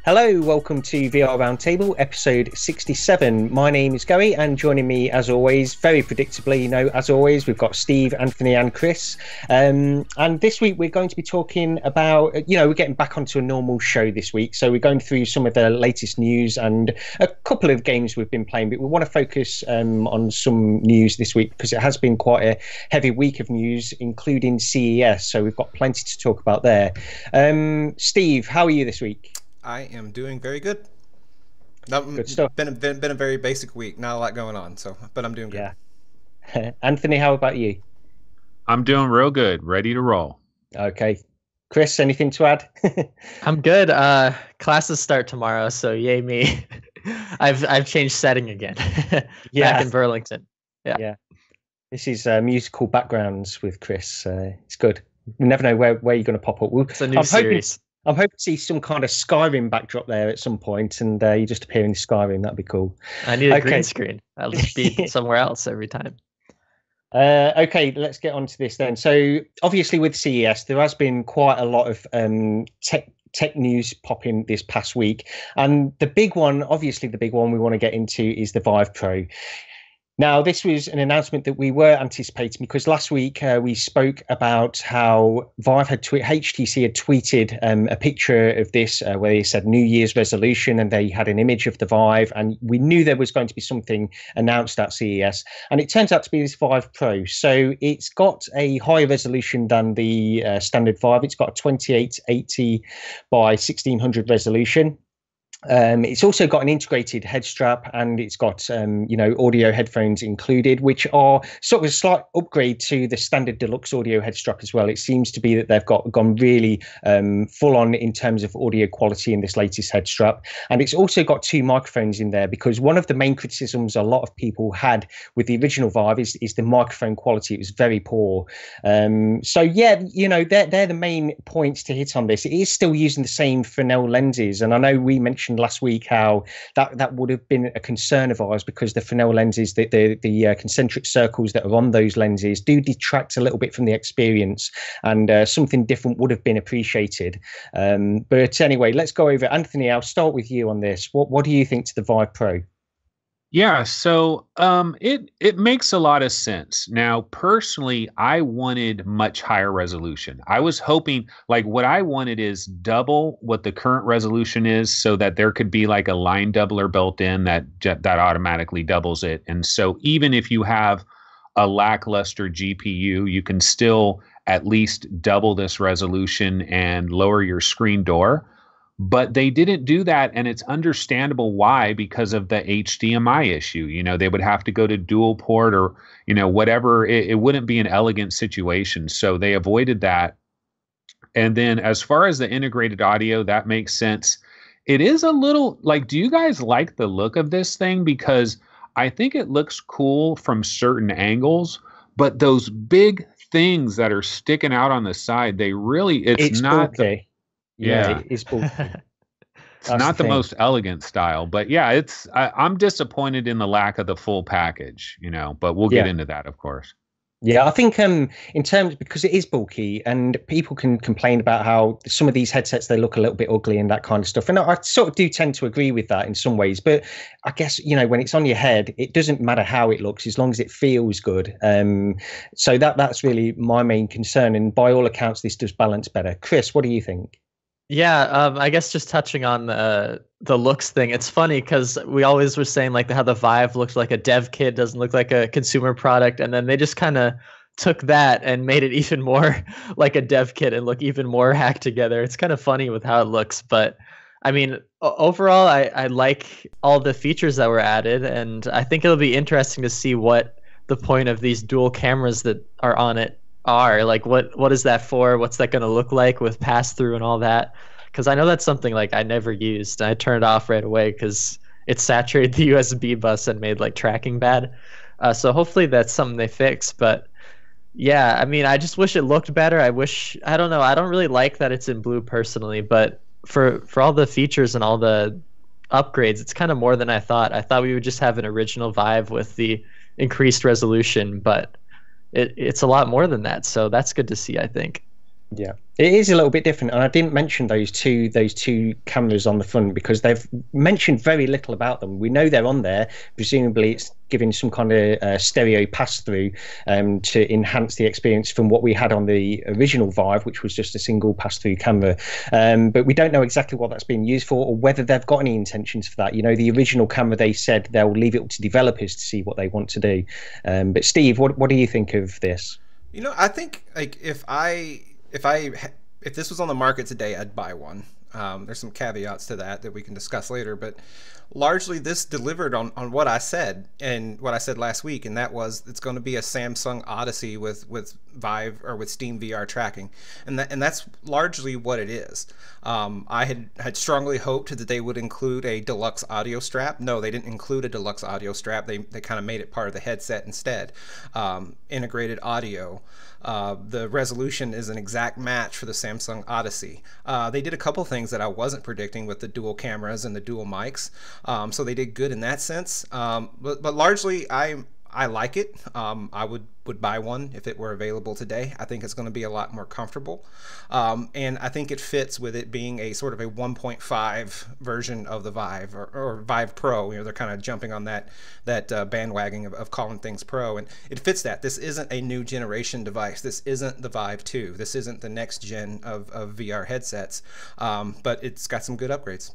Hello, welcome to VR Roundtable, episode 67. My name is Gary, and joining me, as always, very predictably, as always, we've got Steve, Anthony, and Chris. And this week we're going to be talking about, we're getting back onto a normal show this week. So we're going through some of the latest news and a couple of games we've been playing, but we want to focus on some news this week because it has been quite a heavy week of news, including CES. So we've got plenty to talk about there. Steve, how are you this week? I am doing very good. Good stuff. Been a very basic week. Not a lot going on, but I'm doing good. Yeah. Anthony, how about you? I'm doing real good. Ready to roll. Okay. Chris, anything to add? I'm good. Classes start tomorrow, so yay me. I've changed setting again. Back in Burlington. Yeah. This is musical backgrounds with Chris. It's good. You never know where you're going to pop up. It's a new series. I'm hoping to see some kind of Skyrim backdrop there at some point, and you just appear in Skyrim. That'd be cool. I need a green screen. I'll just be somewhere else every time. Okay, let's get on to this then. So, obviously, with CES, there has been quite a lot of tech news popping this past week, and the big one we want to get into is the Vive Pro. Now, this was an announcement that we were anticipating because last week we spoke about how HTC had tweeted a picture of this where they said New Year's resolution, and they had an image of the Vive, and we knew there was going to be something announced at CES, and it turns out to be this Vive Pro. So it's got a higher resolution than the standard Vive. It's got a 2880 by 1600 resolution. It's also got an integrated head strap, and it's got audio headphones included, which are sort of a slight upgrade to the standard deluxe audio head strap as well. It seems to be that they've gone really full on in terms of audio quality in this latest head strap, and it's also got two microphones in there, because one of the main criticisms a lot of people had with the original Vive is the microphone quality. It was very poor. So yeah, they're the main points to hit on this. It is still using the same Fresnel lenses, and I know we mentioned last week how that would have been a concern of ours, because the Fresnel lenses, the concentric circles that are on those lenses do detract a little bit from the experience, and something different would have been appreciated. But anyway, let's go over. Anthony, I'll start with you on this. What do you think to the Vive Pro? Yeah, so it makes a lot of sense. Now, personally, I wanted much higher resolution. I was hoping, what I wanted is double what the current resolution is, so that there could be like a line doubler built in that automatically doubles it. And so even if you have a lackluster GPU, you can still at least double this resolution and lower your screen door. But they didn't do that, and it's understandable why, because of the HDMI issue. They would have to go to dual port or, whatever. It wouldn't be an elegant situation. So they avoided that. And then as far as the integrated audio, that makes sense. It is a little do you guys like the look of this thing? Because I think it looks cool from certain angles, but those big things that are sticking out on the side, it's not okay. Yeah, it is bulky. It's not the most elegant style, but yeah, I'm disappointed in the lack of the full package, but we'll get into that, of course. Yeah, I think in terms, because it is bulky, and people can complain about how some of these headsets, they look a little bit ugly and that kind of stuff. And I sort of do tend to agree with that in some ways. But I guess, when it's on your head, it doesn't matter how it looks as long as it feels good. So that's really my main concern. And by all accounts, this does balance better. Chris, what do you think? Yeah, I guess just touching on the looks thing, it's funny because we always were saying how the Vive looks like a dev kit, doesn't look like a consumer product, and then they just kind of took that and made it even more like a dev kit and look even more hacked together. It's kind of funny with how it looks, but I mean, overall, I like all the features that were added, and I think it'll be interesting to see what the point of these dual cameras that are on it are. What is that for? What's that going to look like with pass through and all that? Because I know that's something I never used. I turned it off right away because it saturated the USB bus and made tracking bad. So hopefully that's something they fix. But yeah, I mean, I just wish it looked better. I don't know. I don't really like that it's in blue personally, but for all the features and all the upgrades, it's kind of more than I thought. I thought we would just have an original Vive with the increased resolution, but it's a lot more than that. So that's good to see, I think. Yeah. It is a little bit different, and I didn't mention those two cameras on the front because they've mentioned very little about them. We know they're on there. Presumably, it's giving some kind of stereo pass-through to enhance the experience from what we had on the original Vive, which was just a single pass-through camera. But we don't know exactly what that's being used for or whether they've got any intentions for that. You know, the original camera, they said they'll leave it up to developers to see what they want to do. But Steve, what do you think of this? You know, I think like if this was on the market today, I'd buy one. There's some caveats to that we can discuss later, but largely this delivered on what I said and what I said last week, and that was it's going to be a Samsung Odyssey with Vive or with Steam VR tracking, and that's largely what it is. I had strongly hoped that they would include a deluxe audio strap. No, they didn't include a deluxe audio strap. They kind of made it part of the headset instead. Integrated audio. The resolution is an exact match for the Samsung Odyssey. They did a couple things that I wasn't predicting with the dual cameras and the dual mics, so they did good in that sense. But largely, I like it. I would buy one if it were available today. I think it's going to be a lot more comfortable, and I think it fits with it being a sort of a 1.5 version of the Vive or Vive Pro. You know, they're kind of jumping on that bandwagon of calling things Pro, and it fits that. This isn't a new generation device. This isn't the Vive 2. This isn't the next gen of VR headsets, but it's got some good upgrades.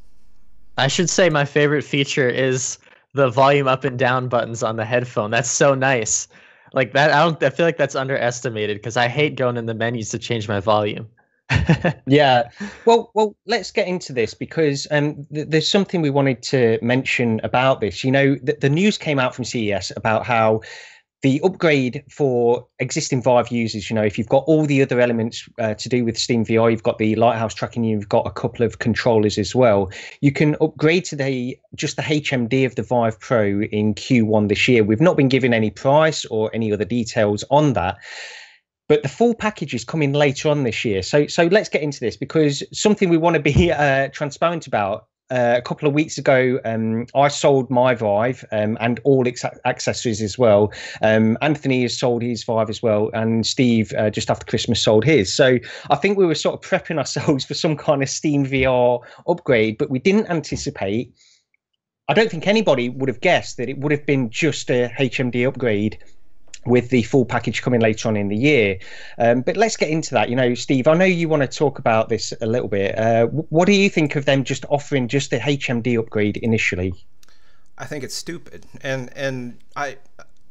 I should say my favorite feature is the volume up and down buttons on the headphone. That's so nice. Like that, I feel like that's underestimated because I hate going in the menus to change my volume. Yeah. Well, let's get into this because there's something we wanted to mention about this. You know, the news came out from CES about how the upgrade for existing Vive users, you know, if you've got all the other elements to do with Steam VR, you've got the lighthouse tracking, you've got a couple of controllers as well, you can upgrade to just the HMD of the Vive Pro in Q1 this year. We've not been given any price or any other details on that. But the full package is coming later on this year. So let's get into this because something we want to be transparent about. A couple of weeks ago, I sold my Vive and all its accessories as well. Anthony has sold his Vive as well, and Steve just after Christmas sold his. So I think we were sort of prepping ourselves for some kind of Steam VR upgrade, but we didn't anticipate. I don't think anybody would have guessed that it would have been just a HMD upgrade with the full package coming later on in the year. But let's get into that. You know, Steve, I know you want to talk about this a little bit. What do you think of them just offering just the HMD upgrade initially? I think it's stupid. And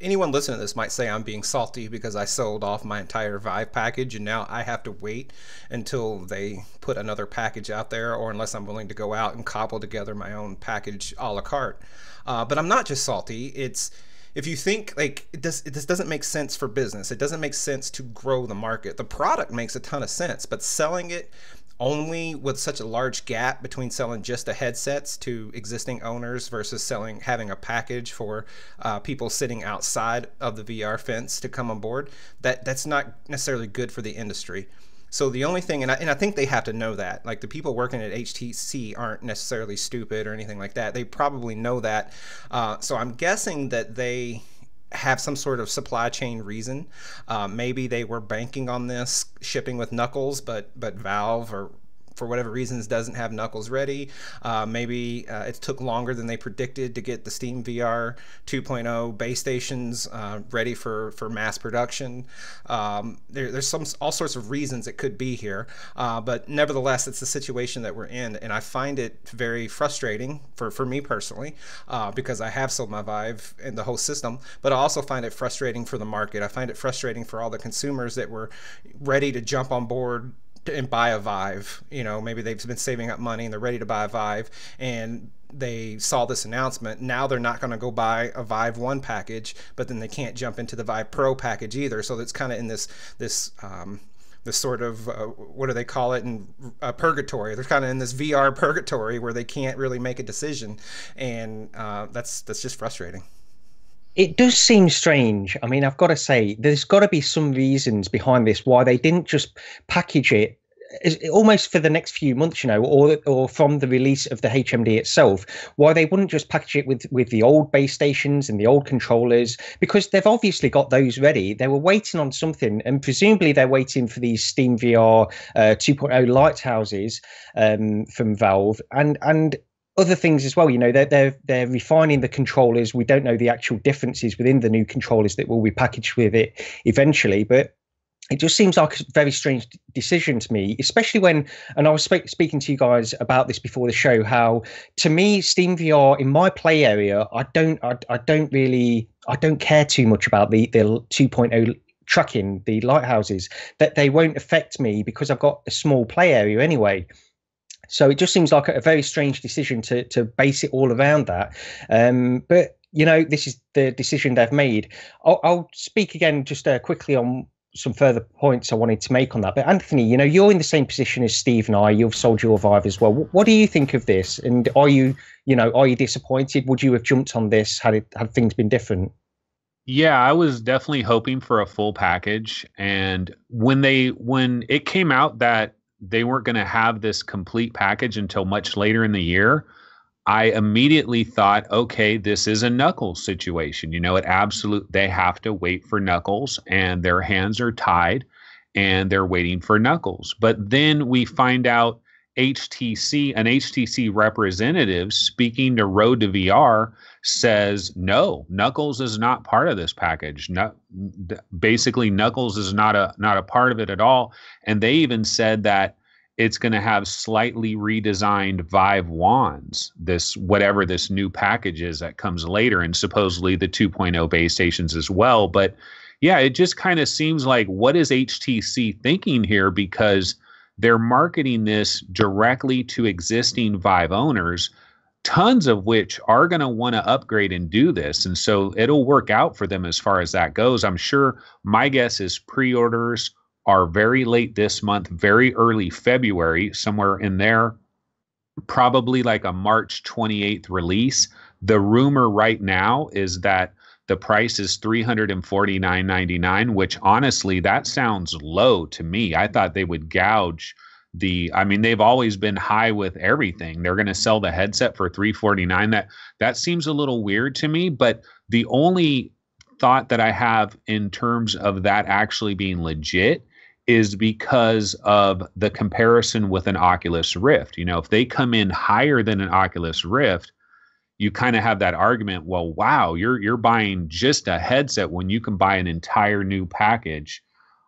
anyone listening to this might say I'm being salty because I sold off my entire Vive package and now I have to wait until they put another package out there, or unless I'm willing to go out and cobble together my own package a la carte. But I'm not just salty. If you think like this doesn't make sense for business, it doesn't make sense to grow the market. The product makes a ton of sense, but selling it only with such a large gap between selling just the headsets to existing owners versus having a package for people sitting outside of the VR fence to come on board, that's not necessarily good for the industry. So the only thing, and I think they have to know that, like the people working at HTC aren't necessarily stupid or anything like that. They probably know that. So I'm guessing that they have some sort of supply chain reason. Maybe they were banking on this shipping with Knuckles, but Valve or for whatever reasons doesn't have Knuckles ready. Maybe it took longer than they predicted to get the Steam VR 2.0 base stations ready for mass production. There's all sorts of reasons it could be here, but nevertheless, it's the situation that we're in, and I find it very frustrating for me personally because I have sold my Vive and the whole system, but I also find it frustrating for the market. I find it frustrating for all the consumers that were ready to jump on board and buy a Vive. You know, maybe they've been saving up money and they're ready to buy a Vive and they saw this announcement. Now they're not going to go buy a Vive 1 package, but then they can't jump into the Vive Pro package either. So it's kind of in this sort of what do they call it, in purgatory. They're kind of in this VR purgatory where they can't really make a decision, and that's just frustrating. It does seem strange. I mean, I've got to say, there's got to be some reasons behind this why they didn't just package it almost for the next few months, you know, or from the release of the HMD itself, why they wouldn't just package it with the old base stations and the old controllers, because they've obviously got those ready. They were waiting on something, and presumably they're waiting for these Steam VR 2.0 lighthouses from Valve and other things as well. You know, they're refining the controllers. We don't know the actual differences within the new controllers that will be packaged with it eventually, but it just seems like a very strange decision to me, especially when, and I was speaking to you guys about this before the show, how to me Steam VR in my play area, I don't care too much about the 2.0 tracking, the lighthouses, that they won't affect me because I've got a small play area anyway. So it just seems like a very strange decision to base it all around that. But you know, this is the decision they've made. I'll speak again just quickly on some further points I wanted to make on that. But Anthony, you know, you're in the same position as Steve and I. You've sold your Vive as well. What do you think of this? And are you disappointed? Would you have jumped on this had things been different? Yeah, I was definitely hoping for a full package. And when it came out that they weren't going to have this complete package until much later in the year, I immediately thought, okay, this is a Knuckles situation. You know, they have to wait for Knuckles, and their hands are tied, and they're waiting for Knuckles. But then we find out an HTC representative speaking to Road to VR says, no, Knuckles is not part of this package. No, basically, Knuckles is not a part of it at all. And they even said that it's going to have slightly redesigned Vive wands, whatever this new package is that comes later, and supposedly the 2.0 base stations as well. But yeah, it just kind of seems like, what is HTC thinking here? Because they're marketing this directly to existing Vive owners, tons of which are going to want to upgrade and do this. And so it'll work out for them as far as that goes. I'm sure, my guess is pre-orders are very late this month, very early February, somewhere in there, probably like a March 28th release. The rumor right now is that the price is $349.99, which honestly, that sounds low to me. I thought they would gouge they've always been high with everything. They're going to sell the headset for $349. That seems a little weird to me, but the only thought that I have in terms of that actually being legit is because of the comparison with an Oculus Rift. You know, if they come in higher than an Oculus Rift, you kind of have that argument, well, wow, you're buying just a headset when you can buy an entire new package.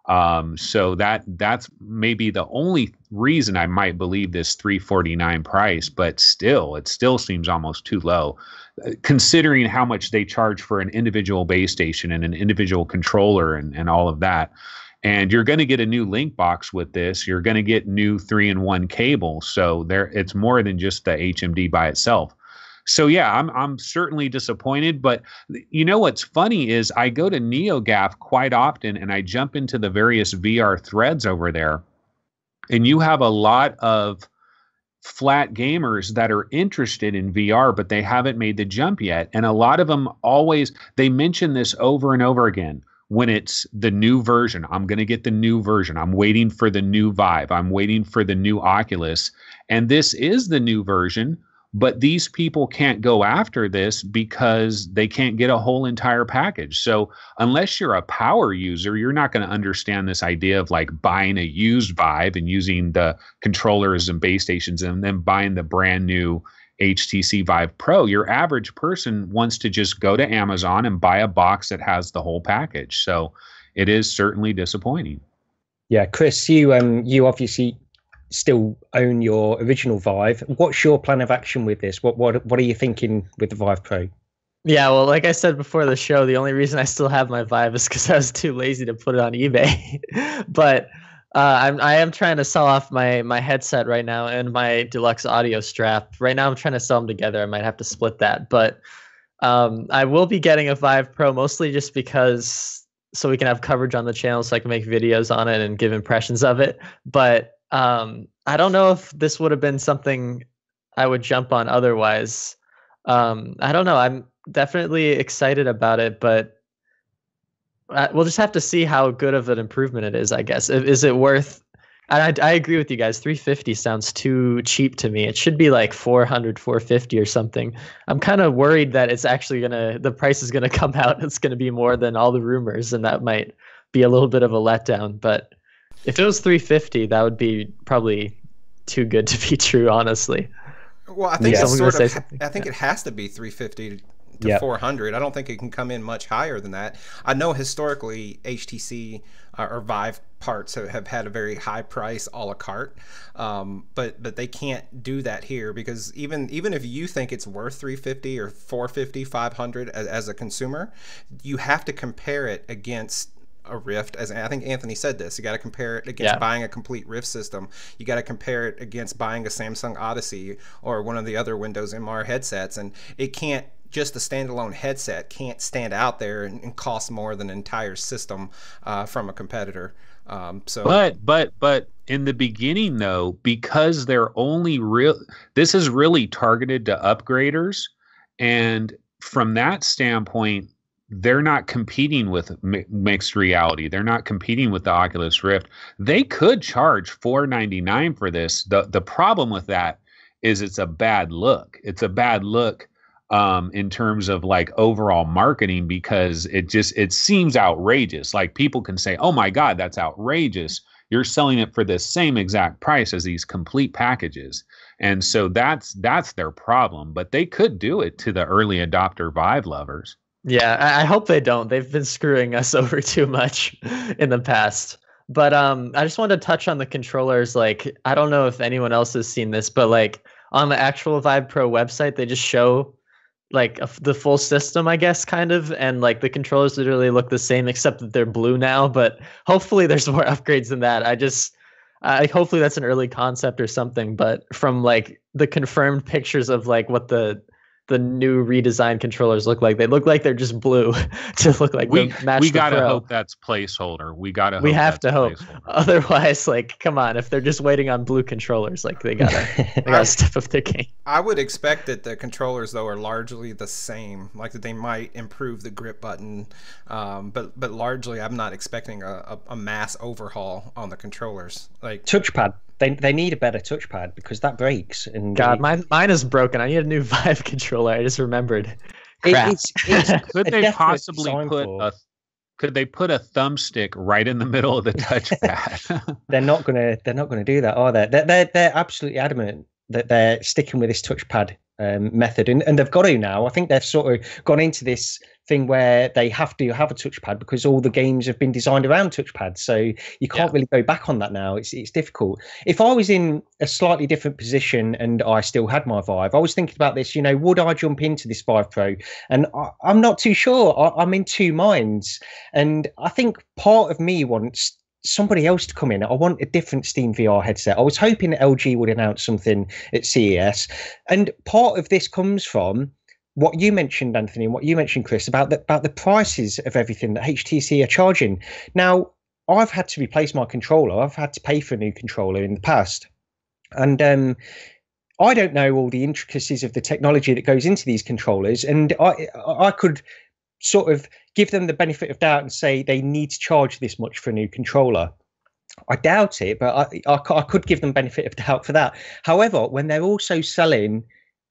So that's maybe the only reason I might believe this $349 price, but it still seems almost too low, considering how much they charge for an individual base station and an individual controller and all of that. And you're going to get a new link box with this. You're going to get new 3-in-1 cable. So it's more than just the HMD by itself. So yeah, I'm certainly disappointed. But you know what's funny is I go to NeoGAF quite often, and I jump into the various VR threads over there, and you have a lot of flat gamers that are interested in VR, but they haven't made the jump yet. And a lot of them they mention this over and over again. When it's the new version, I'm going to get the new version. I'm waiting for the new Vive. I'm waiting for the new Oculus. And this is the new version, but these people can't go after this because they can't get a whole entire package. So unless you're a power user, you're not going to understand this idea of like buying a used Vive and using the controllers and base stations and then buying the brand new HTC Vive Pro. Your average person wants to just go to Amazon and buy a box that has the whole package. So it is certainly disappointing. Yeah, Chris, you obviously still own your original Vive. What's your plan of action with this? What are you thinking with the Vive Pro? Yeah, well, like I said before the show, the only reason I still have my Vive is because I was too lazy to put it on eBay. But I am trying to sell off my headset right now and my deluxe audio strap. Right now I'm trying to sell them together. I might have to split that. But I will be getting a Vive Pro mostly just because so we can have coverage on the channel so I can make videos on it and give impressions of it. But I don't know if this would have been something I would jump on otherwise. I don't know. I'm definitely excited about it, but we'll just have to see how good of an improvement it is, I guess. Is it worth And I agree with you guys. 350 sounds too cheap to me. It should be like 400, 450 or something. I'm kind of worried that it's actually the price is gonna come out. It's gonna be more than all the rumors, and that might be a little bit of a letdown. But if it was 350, that would be probably too good to be true, honestly. Well, I think I think it has to be 350 to 400. I don't think it can come in much higher than that. I know historically HTC or Vive parts have had a very high price a la carte, but they can't do that here, because even if you think it's worth 350 or 450, 500 as a consumer, you have to compare it against a Rift. As I think Anthony said this, you got to compare it against buying a complete Rift system. You got to compare it against buying a Samsung Odyssey or one of the other Windows MR headsets, and it can't, just a standalone headset can't stand out there and cost more than an entire system from a competitor. But in the beginning though, because they're only this is really targeted to upgraders, and from that standpoint, they're not competing with mixed reality. They're not competing with the Oculus Rift. They could charge $499 for this. The problem with that is it's a bad look. It's a bad look in terms of like overall marketing, because it seems outrageous. Like people can say, oh my God, that's outrageous. You're selling it for the same exact price as these complete packages. And so that's their problem, but they could do it to the early adopter Vive lovers. Yeah, I hope they don't. They've been screwing us over too much in the past. But I just wanted to touch on the controllers. Like, I don't know if anyone else has seen this, but like on the actual Vive Pro website, they just show like the full system, I guess, kind of, and like the controllers literally look the same except that they're blue now. But hopefully there's more upgrades than that. Hopefully that's an early concept or something. But from like the confirmed pictures of like what the new redesigned controllers look like, they look like they're just blue to look like we gotta hope that's placeholder. We have to hope. Otherwise, like, come on, if they're just waiting on blue controllers, like they gotta step up their game. I would expect that the controllers though are largely the same, like that they might improve the grip button, but largely I'm not expecting a mass overhaul on the controllers. Like touchpad. They need a better touchpad because that breaks. And God, mine is broken. I need a new Vive controller. I just remembered. Crap. Could they possibly could they put a thumbstick right in the middle of the touchpad? They're not gonna do that, are they? They're absolutely adamant that they're sticking with this touchpad method, and they've got to now. I think they've sort of gone into this thing where they have to have a touchpad because all the games have been designed around touchpads, so you can't really go back on that now. It's difficult. If I was in a slightly different position and I still had my Vive, I was thinking about this, would I jump into this Vive Pro? And I'm not too sure. I'm in two minds, and I think part of me wants somebody else to come in. I want a different Steam VR headset. I was hoping that LG would announce something at CES, and part of this comes from what you mentioned, Anthony, and what you mentioned, Chris, about the prices of everything that HTC are charging. Now, I've had to replace my controller. I've had to pay for a new controller in the past, and I don't know all the intricacies of the technology that goes into these controllers, and I could sort of give them the benefit of doubt and say they need to charge this much for a new controller. I doubt it, but I could give them benefit of doubt for that. However, when they're also selling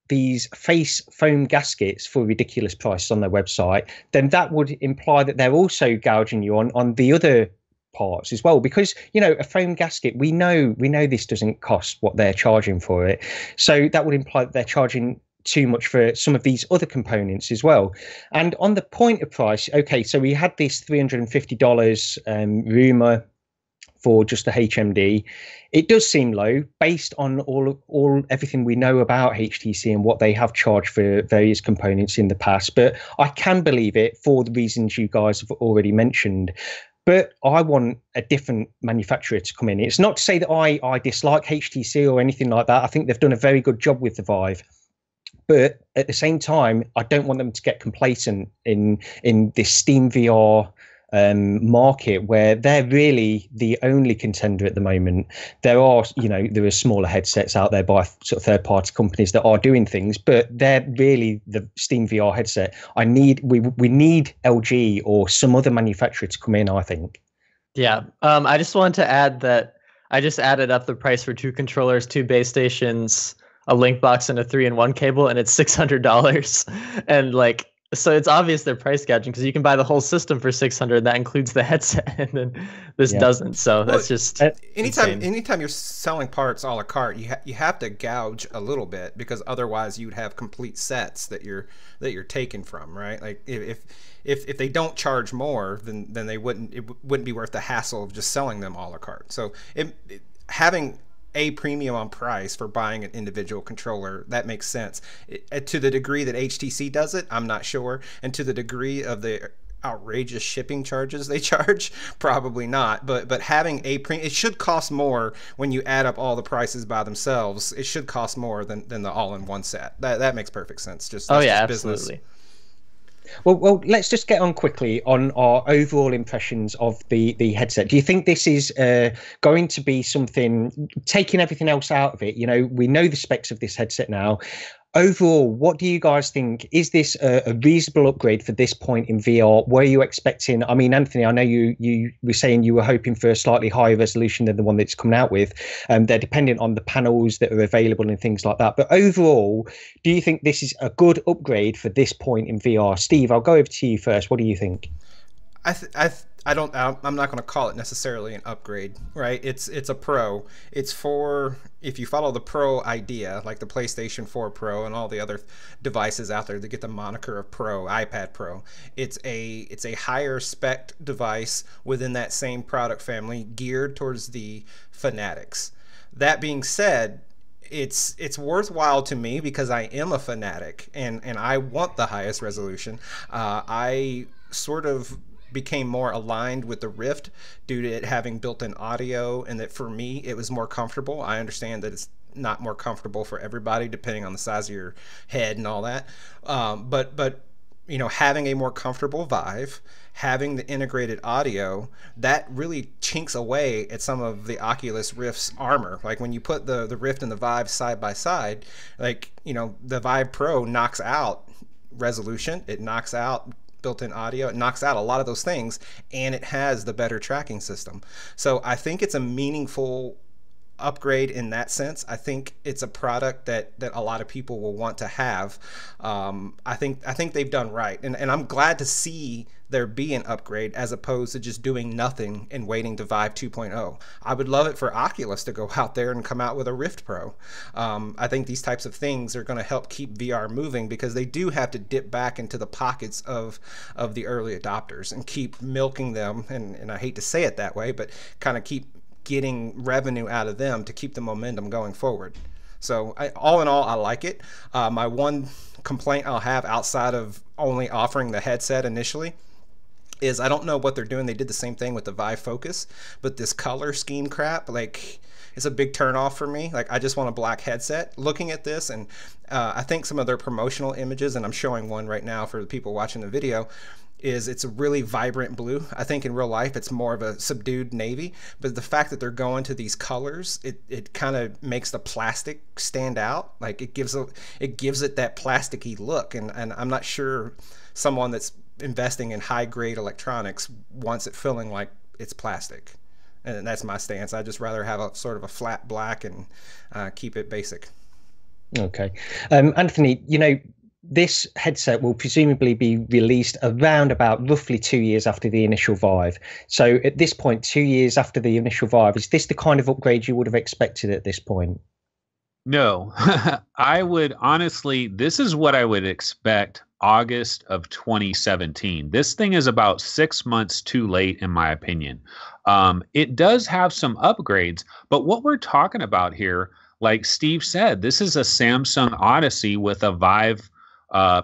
these face foam gaskets for ridiculous prices on their website, then that would imply that they're also gouging you on the other parts as well, because a foam gasket, we know this doesn't cost what they're charging for it, so that would imply that they're charging too much for some of these other components as well. And on the point of price, okay, so we had this $350 rumor for just the HMD. It does seem low based on everything we know about HTC and what they have charged for various components in the past, but I can believe it for the reasons you guys have already mentioned. But I want a different manufacturer to come in. It's not to say that I dislike HTC or anything like that. I think they've done a very good job with the Vive. But at the same time, I don't want them to get complacent in this Steam VR market where they're really the only contender at the moment. There are smaller headsets out there by sort of third-party companies that are doing things, but they're really the Steam VR headset. We need LG or some other manufacturer to come in, I think. Yeah, I just wanted to add that I just added up the price for 2 controllers, 2 base stations, a link box, and a 3-in-1 cable, and it's $600. And like, so it's obvious they're price gouging because you can buy the whole system for $600. That includes the headset, and then this doesn't. So that's just anytime you're selling parts a la carte, you have to gouge a little bit, because otherwise you'd have complete sets that you're taking from, right? Like if they don't charge more, then it wouldn't be worth the hassle of just selling them a la carte. So having a premium on price for buying an individual controller, that makes sense. To the degree that HTC does it, I'm not sure, and to the degree of the outrageous shipping charges they charge, probably not. But having a premium, it should cost more when you add up all the prices by themselves. It should cost more than the all-in-one set. That makes perfect sense. Just absolutely. Business. Well, let's just get on quickly on our overall impressions of the headset. Do you think this is going to be something, taking everything else out of it? You know, we know the specs of this headset now. Overall, what do you guys think? Is this a reasonable upgrade for this point in VR? Were you expecting, I mean, Anthony, I know you were saying you were hoping for a slightly higher resolution than the one that's coming out with. They're dependent on the panels that are available and things like that. But overall, do you think this is a good upgrade for this point in VR? Steve, I'll go over to you first. What do you think? I'm not going to call it necessarily an upgrade, right? It's a Pro. It's for, if you follow the Pro idea, like the PlayStation 4 Pro and all the other devices out there that get the moniker of Pro, iPad Pro. It's a higher spec device within that same product family, geared towards the fanatics. That being said, it's worthwhile to me because I am a fanatic and I want the highest resolution. I sort of became more aligned with the Rift due to it having built-in audio, and that for me it was more comfortable. I understand that it's not more comfortable for everybody depending on the size of your head and all that, but you know, having a more comfortable Vive, having the integrated audio, that really chinks away at some of the Oculus Rift's armor. Like when you put the Rift and the Vive side by side, like, you know, the Vive Pro knocks out resolution, it knocks out built-in audio, it knocks out a lot of those things, and it has the better tracking system. So I think it's a meaningful upgrade in that sense. I think it's a product that a lot of people will want to have. I think they've done right, and I'm glad to see there be an upgrade as opposed to just doing nothing and waiting to Vive 2.0. I would love it for Oculus to go out there and come out with a Rift Pro. I think these types of things are going to help keep VR moving, because they do have to dip back into the pockets of the early adopters and keep milking them, and I hate to say it that way, but kind of keep getting revenue out of them to keep the momentum going forward. So all in all, I like it. My one complaint I'll have, outside of only offering the headset initially, is I don't know what they're doing. They did the same thing with the Vive Focus, but this color scheme crap, like, it's a big turnoff for me. Like, I just want a black headset. Looking at this, and I think some of their promotional images, and I'm showing one right now for the people watching the video, is it's a really vibrant blue. I think in real life it's more of a subdued navy, but the fact that they're going to these colors, it kind of makes the plastic stand out. Like, it gives it that plasticky look, and I'm not sure someone that's investing in high grade electronics wants it feeling like it's plastic. And that's my stance. I just rather have a sort of a flat black and keep it basic. Okay. Anthony, you know, this headset will presumably be released around about roughly 2 years after the initial Vive. So at this point, 2 years after the initial Vive, is this the kind of upgrade you would have expected at this point? No, I would honestly, this is what I would expect August of 2017. This thing is about 6 months too late, in my opinion. It does have some upgrades, but what we're talking about here, like Steve said, this is a Samsung Odyssey with a Vive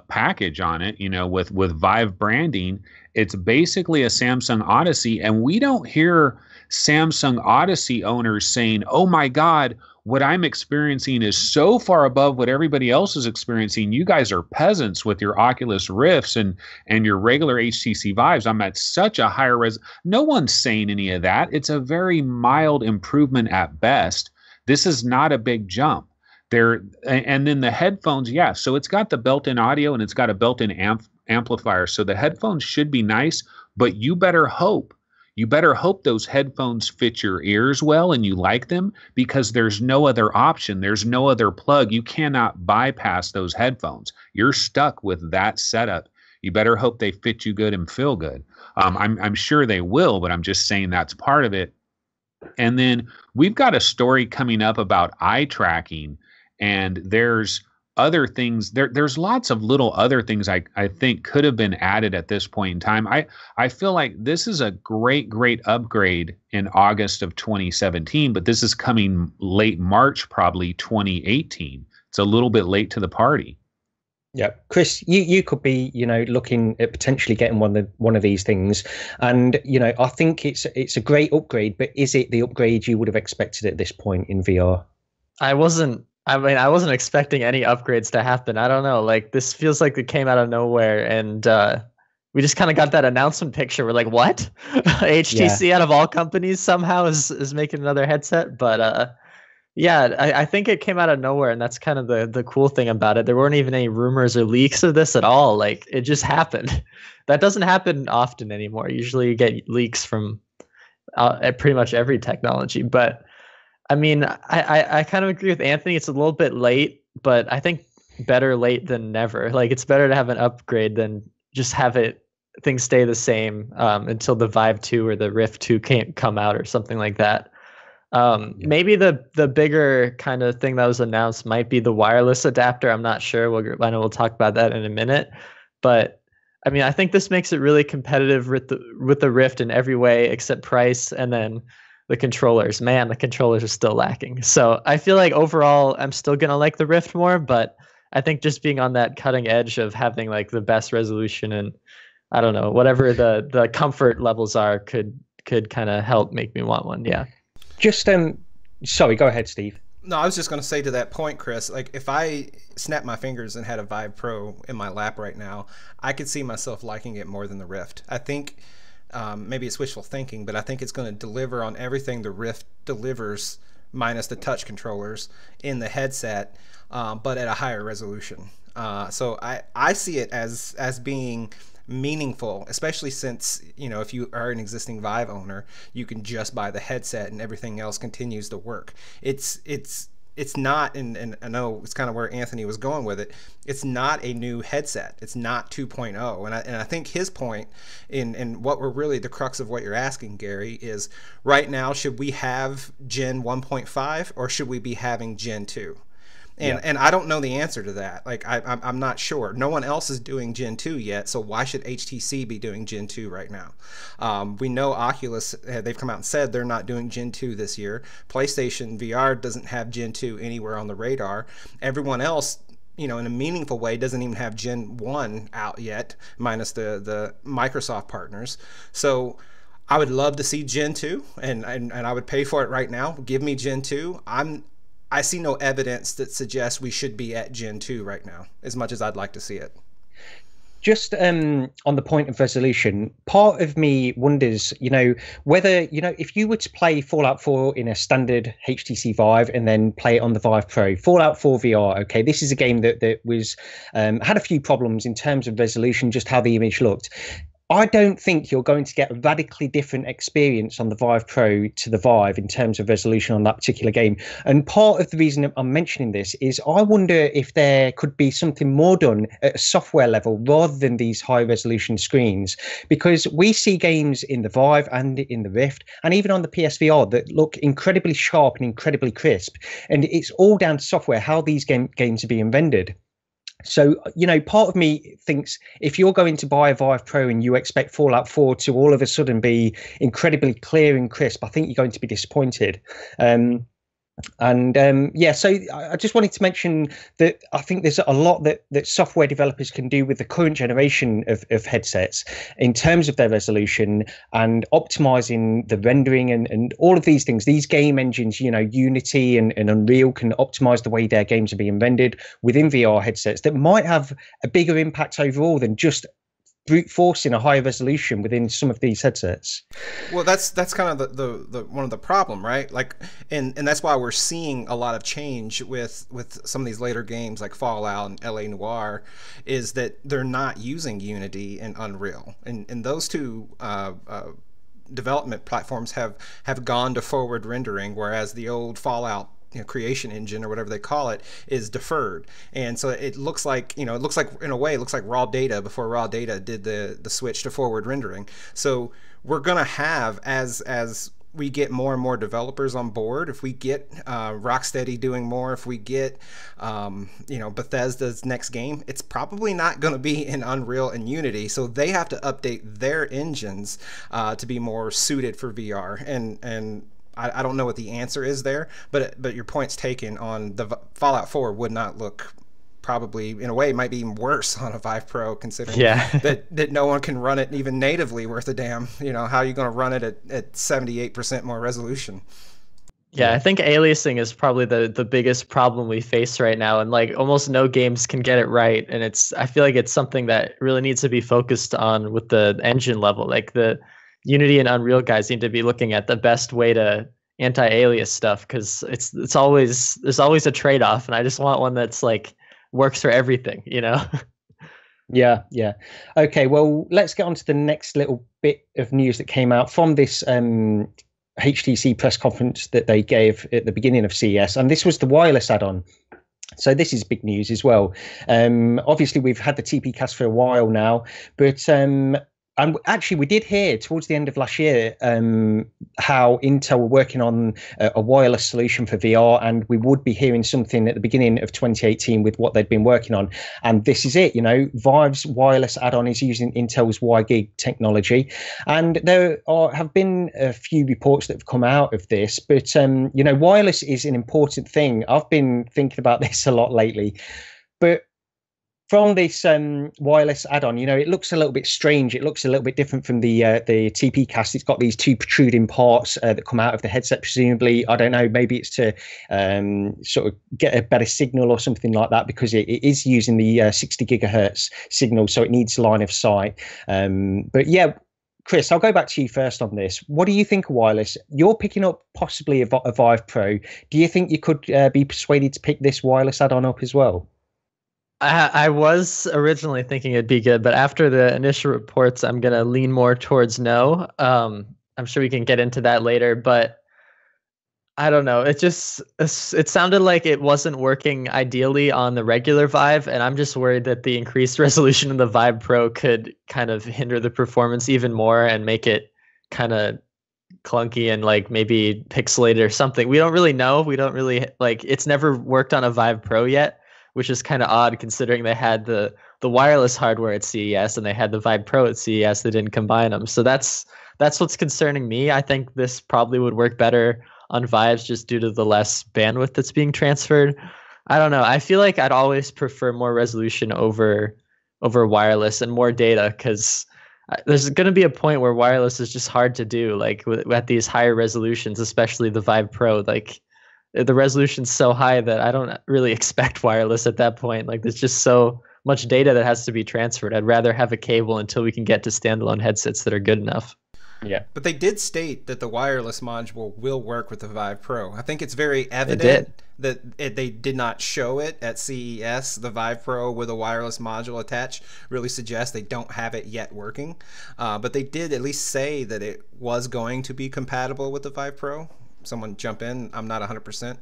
package on it, you know, with Vive branding. It's basically a Samsung Odyssey, and we don't hear Samsung Odyssey owners saying, oh my God, what I'm experiencing is so far above what everybody else is experiencing. You guys are peasants with your Oculus Rifts and your regular HTC Vives. I'm at such a higher res. No one's saying any of that. It's a very mild improvement at best. This is not a big jump. And then the headphones, yeah. So it's got the built-in audio and it's got a built-in amplifier. So the headphones should be nice, but you better hope you better hope those headphones fit your ears well and you like them, because there's no other option. There's no other plug. You cannot bypass those headphones. You're stuck with that setup. You better hope they fit you good and feel good. I'm sure they will, but I'm just saying that's part of it. And then we've got a story coming up about eye tracking, and there's other things. There's lots of little other things I think could have been added at this point in time. I feel like this is a great upgrade in August of 2017, but this is coming late March, probably 2018. It's a little bit late to the party. Yeah, Chris, you could be, looking at potentially getting one of these things, and I think it's a great upgrade. But is it the upgrade you would have expected at this point in VR? I wasn't expecting any upgrades to happen. I don't know. Like, this feels like it came out of nowhere, and we just kind of got that announcement picture. We're like, what? HTC out of all companies somehow is making another headset, but. Yeah, I think it came out of nowhere, and that's kind of the cool thing about it. There weren't even any rumors or leaks of this at all. Like, it just happened. That doesn't happen often anymore. Usually you get leaks from pretty much every technology. But, I mean, I kind of agree with Anthony. It's a little bit late, but I think better late than never. Like, it's better to have an upgrade than just have things stay the same until the Vive 2 or the Rift 2 can't come out or something like that. Maybe the bigger kind of thing that was announced might be the wireless adapter. I'm not sure. I know we'll talk about that in a minute, but I mean, I think this makes it really competitive with the Rift in every way except price, and then the controllers. Man, the controllers are still lacking. So I feel like overall, I'm still gonna like the Rift more, but I think just being on that cutting edge of having like the best resolution and I don't know, whatever the comfort levels are could kind of help make me want one. Yeah. Just sorry, go ahead, Steve. No, I was just going to say to that point, Chris, like if I snapped my fingers and had a Vive Pro in my lap right now, I could see myself liking it more than the Rift. I think maybe it's wishful thinking, but I think it's going to deliver on everything the Rift delivers, minus the touch controllers in the headset, but at a higher resolution. So I see it as being meaningful, especially since if you are an existing Vive owner, you can just buy the headset and everything else continues to work. It's not, and I know it's kind of where Anthony was going with it, it's not a new headset. It's not 2.0, and I think his point in what we're really the crux of what you're asking, Gary, is right now, should we have Gen 1.5 or should we be having Gen 2? And I don't know the answer to that. Like I'm not sure. No one else is doing Gen 2 yet, so why should HTC be doing Gen 2 right now? We know Oculus, they've come out and said they're not doing Gen 2 this year. PlayStation VR doesn't have Gen 2 anywhere on the radar. Everyone else, in a meaningful way, doesn't even have Gen 1 out yet, minus the Microsoft partners. So I would love to see Gen 2, and I would pay for it right now. Give me Gen 2. I see no evidence that suggests we should be at Gen 2 right now, as much as I'd like to see it. Just on the point of resolution, part of me wonders, whether, if you were to play Fallout 4 in a standard HTC Vive and then play it on the Vive Pro, Fallout 4 VR, okay, this is a game that was had a few problems in terms of resolution, just how the image looked. I don't think you're going to get a radically different experience on the Vive Pro to the Vive in terms of resolution on that particular game. And part of the reason I'm mentioning this is I wonder if there could be something more done at a software level rather than these high resolution screens, because we see games in the Vive and in the Rift and even on the PSVR that look incredibly sharp and incredibly crisp. And it's all down to software, how these games are being rendered. So, part of me thinks if you're going to buy a Vive Pro and you expect Fallout 4 to all of a sudden be incredibly clear and crisp, I think you're going to be disappointed. So I just wanted to mention that I think there's a lot that software developers can do with the current generation of headsets in terms of their resolution and optimizing the rendering and all of these things. These game engines, Unity and Unreal can optimize the way their games are being rendered within VR headsets that might have a bigger impact overall than just brute forcing a higher resolution within some of these headsets. Well, that's kind of the one of the problem, right? Like, and that's why we're seeing a lot of change with some of these later games like Fallout and LA Noire, is that they're not using Unity and Unreal, and those two development platforms have gone to forward rendering, whereas the old Fallout creation engine or whatever they call it is deferred. And so it looks like, it looks like, in a way, it looks like raw data before raw data did the switch to forward rendering. So we're going to have, as we get more and more developers on board, if we get Rocksteady doing more, if we get Bethesda's next game, it's probably not going to be in Unreal and Unity, so they have to update their engines to be more suited for VR. And I don't know what the answer is there, but your point's taken on the Fallout 4 would not look, probably in a way might be even worse on a Vive Pro, considering that no one can run it even natively worth a damn. How are you going to run it at 78% more resolution? Yeah, I think aliasing is probably the biggest problem we face right now, and like almost no games can get it right. And I feel like it's something that really needs to be focused on with the engine level. Like the Unity and Unreal guys need to be looking at the best way to anti-alias stuff, because there's always a trade-off, and I just want one that's like works for everything, Yeah. Okay, well, let's get on to the next little bit of news that came out from this HTC press conference that they gave at the beginning of CES, and this was the wireless add-on. So this is big news as well. Obviously, we've had the TP Cast for a while now, but and actually, we did hear towards the end of last year how Intel were working on a wireless solution for VR, and we would be hearing something at the beginning of 2018 with what they'd been working on. And this is it, Vive's wireless add-on is using Intel's WiGig technology. And there have been a few reports that have come out of this, but, wireless is an important thing. I've been thinking about this a lot lately, but from this wireless add-on, it looks a little bit strange. It looks a little bit different from the TP Cast. It's got these two protruding parts that come out of the headset, presumably. I don't know, maybe it's to sort of get a better signal or something like that, because it is using the 60 gigahertz signal, so it needs line of sight. But yeah, Chris, I'll go back to you first on this. What do you think of wireless? You're picking up possibly a Vive Pro. Do you think you could be persuaded to pick this wireless add-on up as well? I was originally thinking it'd be good, but after the initial reports, I'm going to lean more towards no. I'm sure we can get into that later, but I don't know. It sounded like it wasn't working ideally on the regular Vive, and I'm just worried that the increased resolution of the Vive Pro could kind of hinder the performance even more and make it kind of clunky and like maybe pixelated or something. We don't really know. We don't really it's never worked on a Vive Pro yet, which is kind of odd considering they had the wireless hardware at CES and they had the Vive Pro at CES. They didn't combine them. So that's what's concerning me. I think this probably would work better on Vives just due to the less bandwidth that's being transferred. I don't know. I feel like I'd always prefer more resolution over wireless and more data, because there's going to be a point where wireless is just hard to do, like at these higher resolutions, especially the Vive Pro. Like the resolution's so high that I don't really expect wireless at that point. Like there's just so much data that has to be transferred. I'd rather have a cable until we can get to standalone headsets that are good enough. Yeah. But they did state that the wireless module will work with the Vive Pro. I think it's very evident that they did not show it at CES. The Vive Pro with a wireless module attached really suggests they don't have it yet working. But they did at least say that it was going to be compatible with the Vive Pro. Someone jump in. I'm not 100%.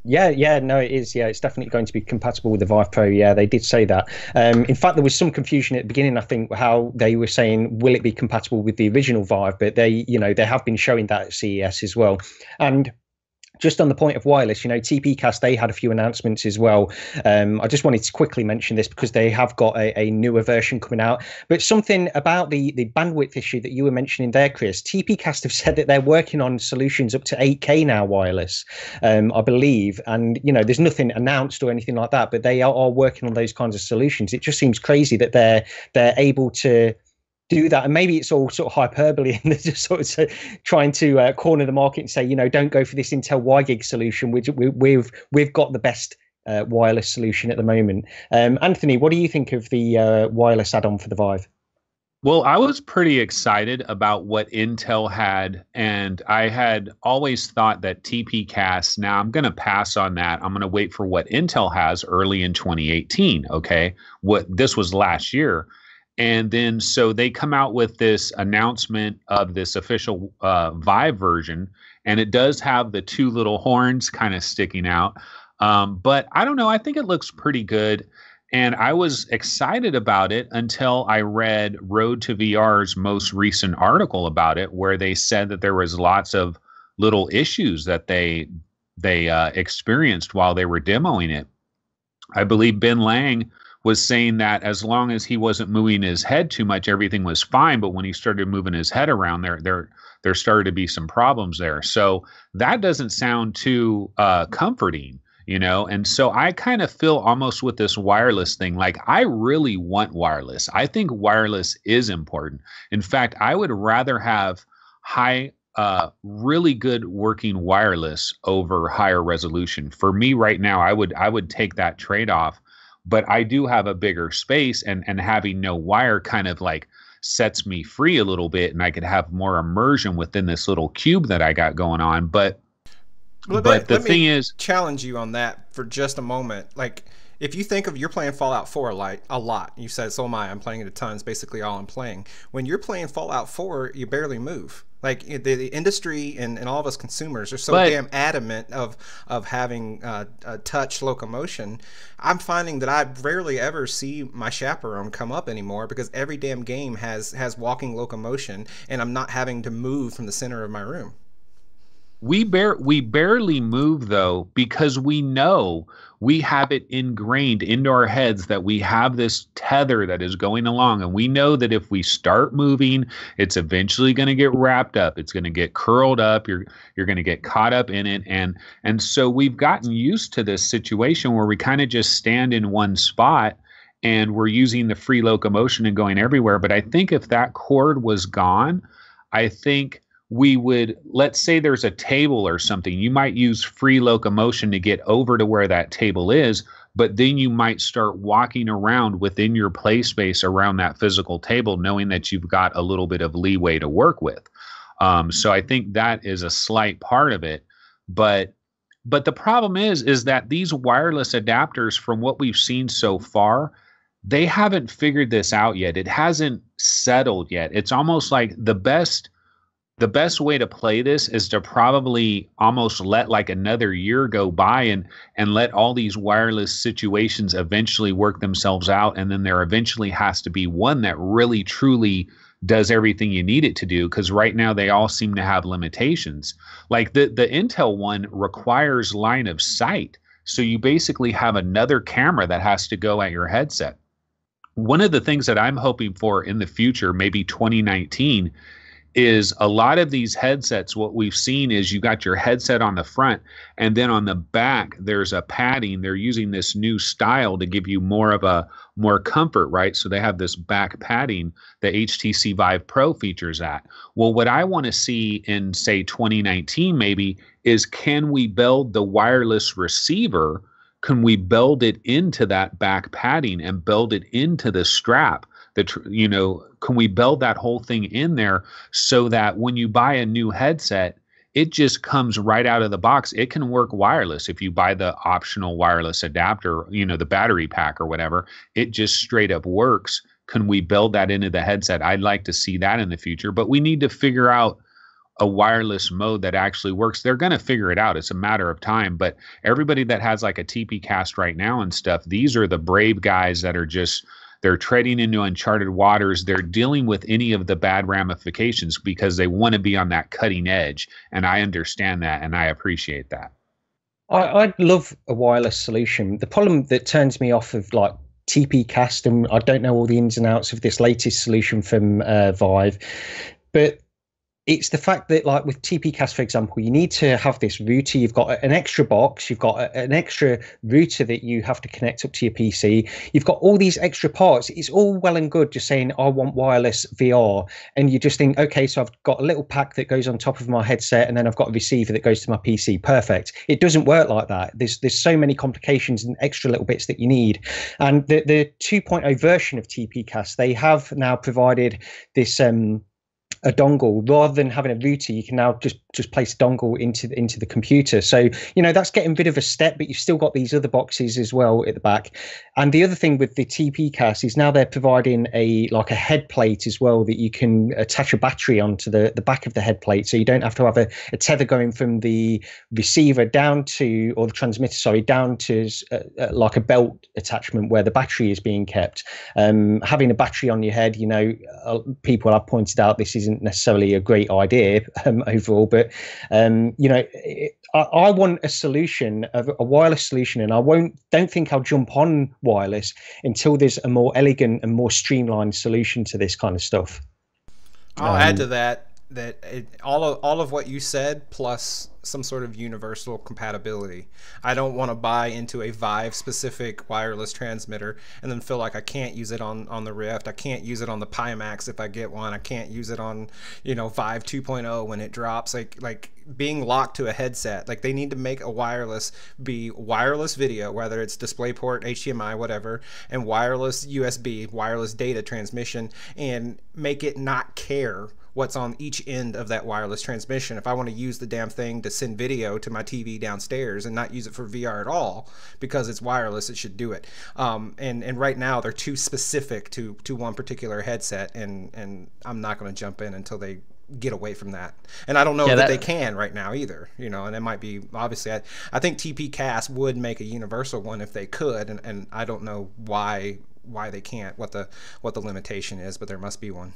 Yeah, no, it is. Yeah, it's definitely going to be compatible with the Vive Pro. Yeah, they did say that. In fact, there was some confusion at the beginning, I think, how they were saying, will it be compatible with the original Vive? But they have been showing that at CES as well. And just on the point of wireless, TP Cast, they had a few announcements as well. I just wanted to quickly mention this because they have got a newer version coming out. But something about the bandwidth issue that you were mentioning there, Chris, TP Cast have said that they're working on solutions up to 8K now wireless, I believe. And, there's nothing announced or anything like that, but they are working on those kinds of solutions. It just seems crazy that they're able to do that, and maybe it's all sort of hyperbole and they're just sort of trying to corner the market and say, don't go for this Intel WiGig solution, which we've got the best wireless solution at the moment. Anthony, what do you think of the wireless add-on for the Vive? Well, I was pretty excited about what Intel had, and I had always thought that TP Cast, now I'm going to pass on that. I'm going to wait for what Intel has early in 2018, okay? This was last year. And then so they come out with this announcement of this official Vive version, and it does have the two little horns kind of sticking out. But I don't know. I think it looks pretty good. And I was excited about it until I read Road to VR's most recent article about it, where they said that there was lots of little issues that they experienced while they were demoing it. I believe Ben Lang was saying that as long as he wasn't moving his head too much, everything was fine. But when he started moving his head around, there started to be some problems there. So that doesn't sound too comforting, you know? And so I kind of feel almost with this wireless thing, like I really want wireless. I think wireless is important. In fact, I would rather have really good working wireless over higher resolution. For me right now, I would take that trade-off. But I do have a bigger space, and having no wire kind of like sets me free a little bit, and I could have more immersion within this little cube that I got going on. But the thing is, challenge you on that for just a moment. Like, if you think of, you're playing Fallout 4 a lot. You said, so am I. I'm playing it a ton. It's basically all I'm playing. When you're playing Fallout 4, you barely move. Like the industry and all of us consumers are so damn adamant of having touch locomotion. I'm finding that I rarely ever see my chaperone come up anymore because every damn game has walking locomotion, and I'm not having to move from the center of my room. We barely move though, because we know we have it ingrained into our heads that we have this tether that is going along, and we know that if we start moving, it's eventually going to get wrapped up. It's going to get curled up. You're going to get caught up in it, and so we've gotten used to this situation where we kind of just stand in one spot and we're using the free locomotion and going everywhere. But I think if that cord was gone, I think we would, let's say there's a table or something, you might use free locomotion to get over to where that table is, but then you might start walking around within your play space around that physical table, knowing that you've got a little bit of leeway to work with. So I think that is a slight part of it. But the problem is that these wireless adapters, from what we've seen so far, they haven't figured this out yet. It hasn't settled yet. It's almost like the best way to play this is to probably almost let like another year go by and let all these wireless situations eventually work themselves out. And then there eventually has to be one that really truly does everything you need it to do. Because right now they all seem to have limitations. Like the Intel one requires line of sight. So you basically have another camera that has to go at your headset. One of the things that I'm hoping for in the future, maybe 2019, is a lot of these headsets, what we've seen is you got your headset on the front, and then on the back there's a padding. They're using this new style to give you more comfort, right? So they have this back padding, the HTC Vive Pro features that. Well, what I want to see in, say, 2019 maybe, is can we build the wireless receiver? Can we build it into that back padding and build it into the strap? Can we build that whole thing in there so that when you buy a new headset, it just comes right out of the box? It can work wireless. If you buy the optional wireless adapter, the battery pack or whatever, it just straight up works. Can we build that into the headset? I'd like to see that in the future, but we need to figure out a wireless mode that actually works. They're going to figure it out. It's a matter of time. But everybody that has like a TP cast right now and stuff, these are the brave guys that are just, they're treading into uncharted waters. They're dealing with any of the bad ramifications because they want to be on that cutting edge. And I understand that, and I appreciate that. I'd love a wireless solution. The problem that turns me off of like TP cast, and I don't know all the ins and outs of this latest solution from Vive, but it's the fact that, like with TPcast, for example, you need to have this router. You've got an extra box. You've got an extra router that you have to connect up to your PC. You've got all these extra parts. It's all well and good just saying, I want wireless VR. And you just think, okay, so I've got a little pack that goes on top of my headset, and then I've got a receiver that goes to my PC. Perfect. It doesn't work like that. There's so many complications and extra little bits that you need. And the 2.0 version of TPcast, they have now provided this a dongle rather than having a router. You can now just place a dongle into the computer. So that's getting rid of a step, but you've still got these other boxes as well at the back. And the other thing with the TP Cast is now they're providing a head plate as well that you can attach a battery onto the back of the head plate, so you don't have to have a tether going from the receiver down to, or the transmitter, sorry, down to like a belt attachment where the battery is being kept. Having a battery on your head, people have pointed out this isn't necessarily a great idea overall, but I want a solution, a wireless solution, and don't think I'll jump on wireless until there's a more elegant and more streamlined solution to this kind of stuff. I'll add to that all of what you said plus some sort of universal compatibility. I don't want to buy into a Vive specific wireless transmitter and then feel like I can't use it on the Rift. I can't use it on the Pimax if I get one. I can't use it on Vive 2.0 when it drops. Like being locked to a headset. Like they need to make a wireless be wireless video, whether it's DisplayPort, HDMI, whatever, and wireless USB, wireless data transmission, and make it not care what's on each end of that wireless transmission. If I want to use the damn thing to send video to my TV downstairs and not use it for VR at all because it's wireless, it should do it. And right now they're too specific to one particular headset, and I'm not going to jump in until they get away from that. And I don't know that they can right now either, and it might be, obviously, I think TP Cast would make a universal one if they could, and I don't know why they can't, what the limitation is, but there must be one.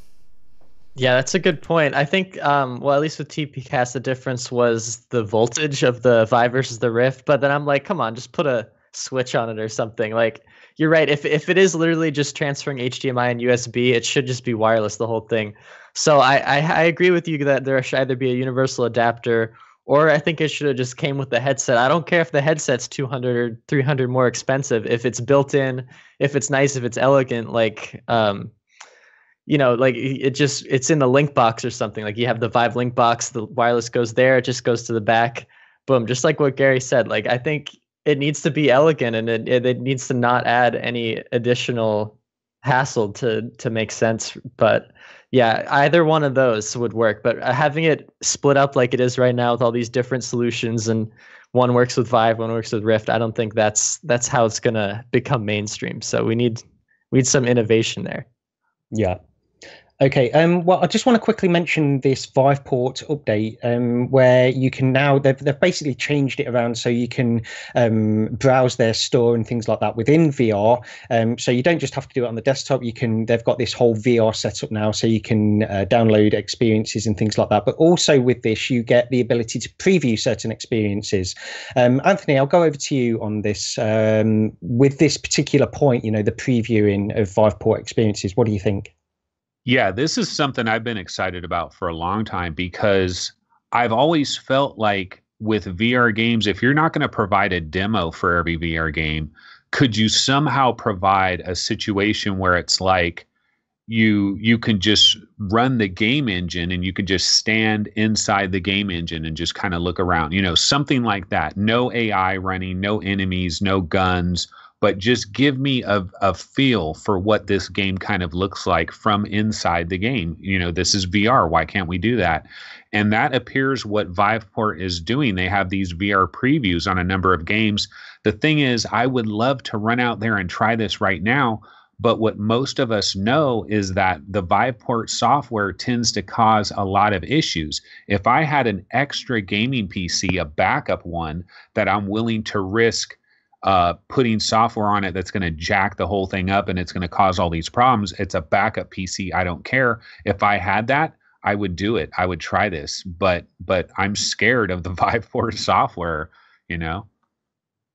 Yeah, that's a good point. I think, well, at least with TPcast, the difference was the voltage of the Vive versus the Rift. But then I'm like, come on, just put a switch on it or something. Like, you're right. If it is literally just transferring HDMI and USB, it should just be wireless, the whole thing. So I agree with you that there should either be a universal adapter, or I think it should have just came with the headset. I don't care if the headset's $200 or $300 more expensive. If it's built in, if it's nice, if it's elegant, like like it's in the link box or something. Like you have the Vive link box, the wireless goes there, it just goes to the back, boom. Just like what Gary said, like I think it needs to be elegant, and it needs to not add any additional hassle to make sense. But yeah, either one of those would work. But having it split up like it is right now with all these different solutions, and one works with Vive, one works with Rift, I don't think that's how it's gonna become mainstream. So we need some innovation there. Yeah. Okay, well, I just want to quickly mention this Viveport update, where you can now, they've basically changed it around so you can browse their store and things like that within VR. So you don't just have to do it on the desktop. They've got this whole VR setup now, so you can download experiences and things like that. But also with this, you get the ability to preview certain experiences. Anthony, I'll go over to you on this. With this particular point, the previewing of Viveport experiences, what do you think? Yeah, this is something I've been excited about for a long time, because I've always felt like with VR games, if you're not going to provide a demo for every VR game, could you somehow provide a situation where it's like you can just run the game engine and you can just stand inside the game engine and just kind of look around, something like that. No AI running, no enemies, no guns, but just give me a feel for what this game kind of looks like from inside the game. This is VR. Why can't we do that? And that appears what Viveport is doing. They have these VR previews on a number of games. The thing is, I would love to run out there and try this right now. But what most of us know is that the Viveport software tends to cause a lot of issues. If I had an extra gaming PC, a backup one that I'm willing to risk putting software on it that's going to jack the whole thing up and it's going to cause all these problems, it's a backup PC. I don't care. If I had that, I would do it. I would try this, but I'm scared of the Viveport software,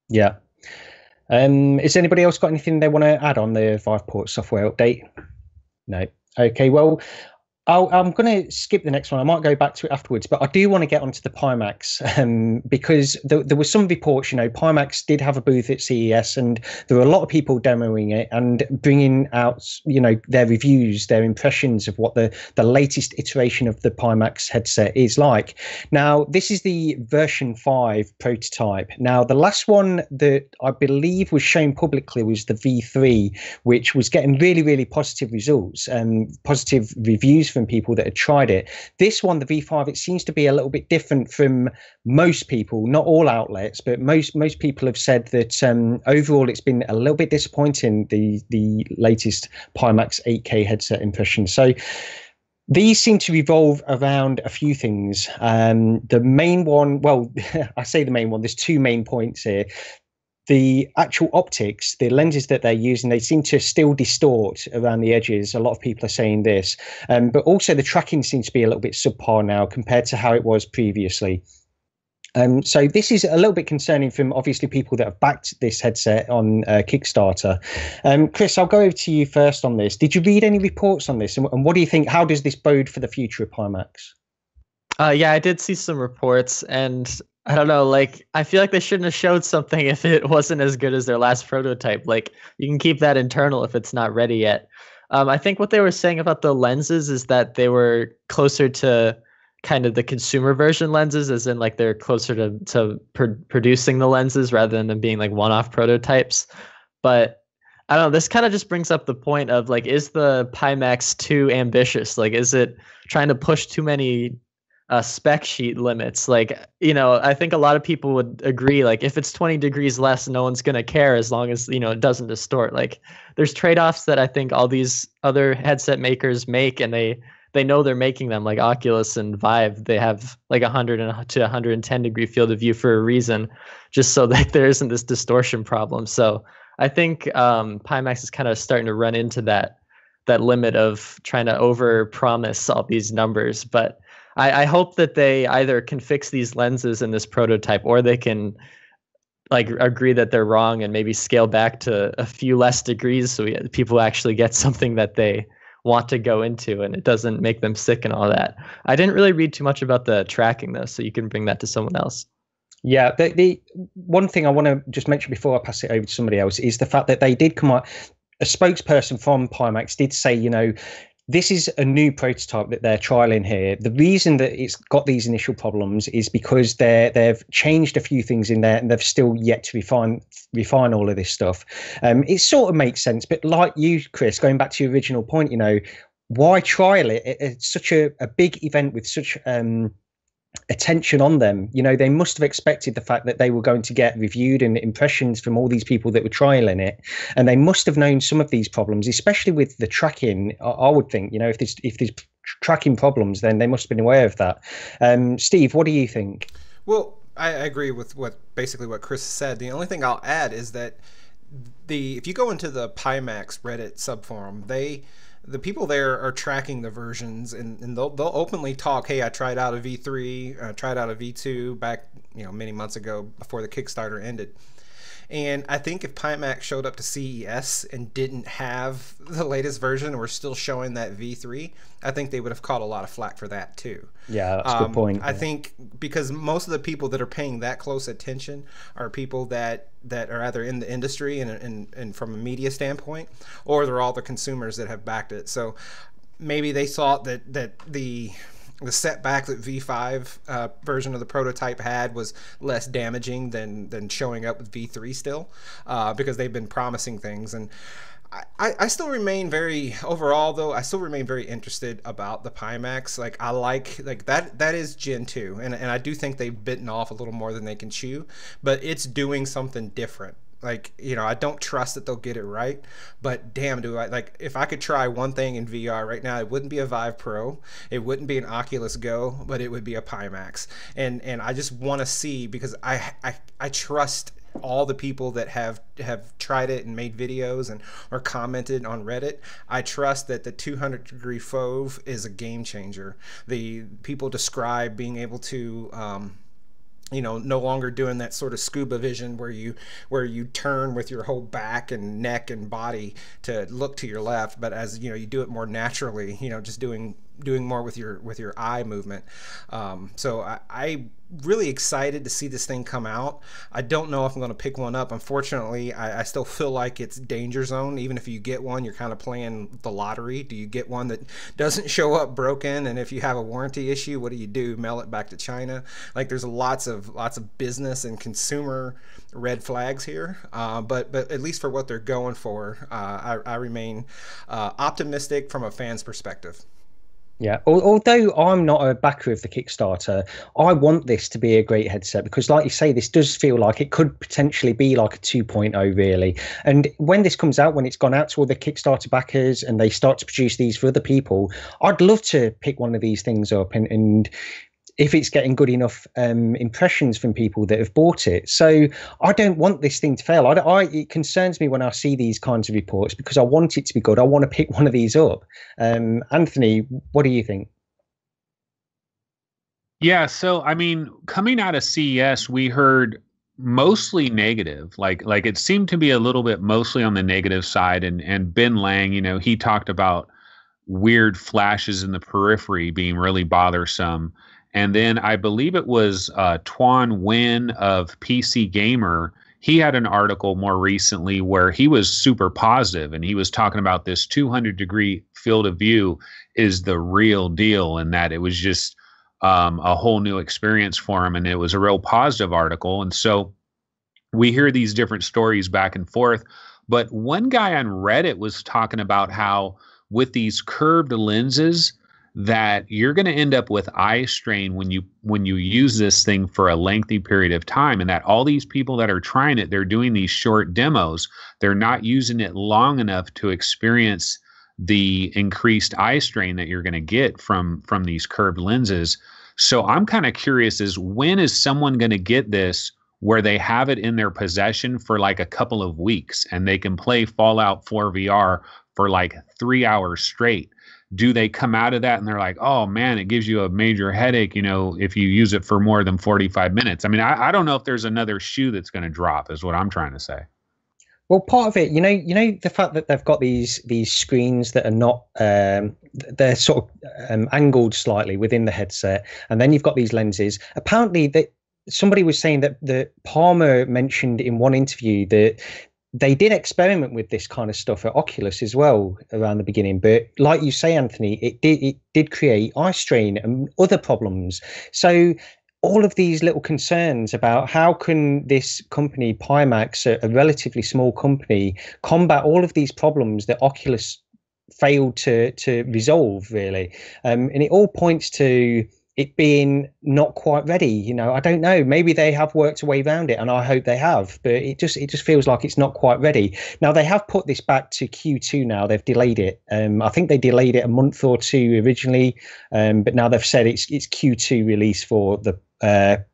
Yeah. Has anybody else got anything they want to add on the Viveport software update? No. Okay, well, I'm going to skip the next one. I might go back to it afterwards, but I do want to get onto the Pimax, because there were some reports, Pimax did have a booth at CES, and there were a lot of people demoing it and bringing out, their reviews, their impressions of what the latest iteration of the Pimax headset is like. Now, this is the version 5 prototype. Now, the last one that I believe was shown publicly was the V3, which was getting really, really positive results and positive reviews from people that had tried it. This one, the V5, it seems to be a little bit different from most people, not all outlets, but most people have said that overall it's been a little bit disappointing, the latest Pimax 8K headset impression. So these seem to revolve around a few things. The main one, well, I say the main one, there's two main points here. The actual optics, the lenses that they're using, they seem to still distort around the edges. A lot of people are saying this. But also the tracking seems to be a little bit subpar now compared to how it was previously. So this is a little bit concerning from obviously people that have backed this headset on Kickstarter. Chris, I'll go over to you first on this. Did you read any reports on this? And what do you think? How does this bode for the future of Pimax? Yeah, I did see some reports, and I don't know, like, I feel like they shouldn't have showed something if it wasn't as good as their last prototype. Like, you can keep that internal if it's not ready yet. I think what they were saying about the lenses is that they were closer to kind of the consumer version lenses, as in like they're closer to producing the lenses rather than them being like one-off prototypes. But I don't know, this kind of just brings up the point of like, is the Pimax too ambitious? Like, is it trying to push too many spec sheet limits? Like, you know, I think a lot of people would agree, like if it's 20 degrees less, no one's going to care as long as, you know, it doesn't distort. Like, there's trade-offs that I think all these other headset makers make, and they know they're making them, like Oculus and Vive. They have like 100 to 110 degree field of view for a reason, just so that there isn't this distortion problem. So I think Pimax is kind of starting to run into that limit of trying to over promise all these numbers. But I hope that they either can fix these lenses in this prototype, or they can like agree that they're wrong and maybe scale back to a few less degrees, so people actually get something that they want to go into and it doesn't make them sick and all that. I didn't really read too much about the tracking though, so you can bring that to someone else. Yeah, the one thing I want to just mention before I pass it over to somebody else is the fact that they did come out, a spokesperson from Pimax did say, you know, this is a new prototype that they're trialing here. The reason that it's got these initial problems is because they've changed a few things in there, and they've still yet to refine all of this stuff. It sort of makes sense, but like you, Chris, going back to your original point, you know, why trial it? It's such a big event with such attention on them. You know, they must have expected the fact that they were going to get reviewed and impressions from all these people that were trialing it, and they must have known some of these problems, especially with the tracking. I would think, you know, if there's tracking problems, then they must have been aware of that. Steve, what do you think? Well, I agree with basically what Chris said. The only thing I'll add is that if you go into the Pimax Reddit subforum, the people there are tracking the versions, and they'll openly talk, hey, I tried out a V3, I tried out a V2 back, you know, many months ago before the Kickstarter ended. And I think if Pimax showed up to CES and didn't have the latest version and were still showing that V3, I think they would have caught a lot of flack for that too. Yeah, that's a good point. I think because most of the people that are paying that close attention are people that are either in the industry and from a media standpoint, or they're all the consumers that have backed it. So maybe they thought that the setback that V5 version of the prototype had was less damaging than showing up with V3 still, because they've been promising things. And I still remain overall though, I still remain very interested about the Pimax. Like, I like that is Gen 2, and I do think they've bitten off a little more than they can chew, but it's doing something different. Like, you know, I don't trust that they'll get it right, but damn, do I, like, if I could try one thing in VR right now, it wouldn't be a Vive Pro, it wouldn't be an Oculus Go, but it would be a Pimax. And I just want to see, because I trust all the people that have tried it and made videos and or commented on Reddit. I trust that the 200 degree FOV is a game changer. The people describe being able to you know, no longer doing that sort of scuba vision where you turn with your whole back and neck and body to look to your left, but as you know, you do it more naturally, you know, just doing more with your eye movement. So I really excited to see this thing come out. I don't know if I'm going to pick one up. Unfortunately, I still feel like it's danger zone. Even if you get one, you're kind of playing the lottery. Do you get one that doesn't show up broken? And if you have a warranty issue, what do? Mail it back to China? Like, there's lots of business and consumer red flags here. But at least for what they're going for, I remain optimistic from a fan's perspective. Yeah, although I'm not a backer of the Kickstarter, I want this to be a great headset because, like you say, this does feel like it could potentially be like a 2.0, really. And when this comes out, when it's gone out to all the Kickstarter backers and they start to produce these for other people, I'd love to pick one of these things up and if it's getting good enough impressions from people that have bought it. So I don't want this thing to fail. It concerns me when I see these kinds of reports because I want it to be good. I want to pick one of these up. Anthony, what do you think? Yeah, so I mean, coming out of CES, we heard mostly negative. Like it seemed to be a little bit mostly on the negative side. And Ben Lang, he talked about weird flashes in the periphery being really bothersome. And then I believe it was Tuan Nguyen of PC Gamer. He had an article more recently where he was super positive, and he was talking about this 200-degree field of view is the real deal, and that it was just a whole new experience for him, and it was a real positive article. And so we hear these different stories back and forth. But one guy on Reddit was talking about how with these curved lenses, that you're going to end up with eye strain when you use this thing for a lengthy period of time, and that all these people that are trying it, they're doing these short demos. They're not using it long enough to experience the increased eye strain that you're going to get from these curved lenses. So I'm kind of curious is when is someone going to get this where they have it in their possession for like a couple of weeks and they can play Fallout 4 VR for like 3 hours straight? Do they come out of that and they're like, oh man, it gives you a major headache, if you use it for more than 45 minutes? I mean, I don't know if there's another shoe that's going to drop is what I'm trying to say. Well, part of it, the fact that they've got these screens that are not, they're sort of angled slightly within the headset, and then you've got these lenses. Apparently, that somebody was saying that Palmer mentioned in one interview that they did experiment with this kind of stuff at Oculus as well around the beginning, but like you say, Anthony, it did create eye strain and other problems. So all of these little concerns about how can this company, Pimax, a relatively small company, combat all of these problems that Oculus failed to resolve, really. And it all points to it being not quite ready. I don't know. Maybe they have worked a way around it, and I hope they have. But it just feels like it's not quite ready. Now they have put this back to Q2. Now they've delayed it. I think they delayed it a month or two originally, but now they've said it's Q2 release for the.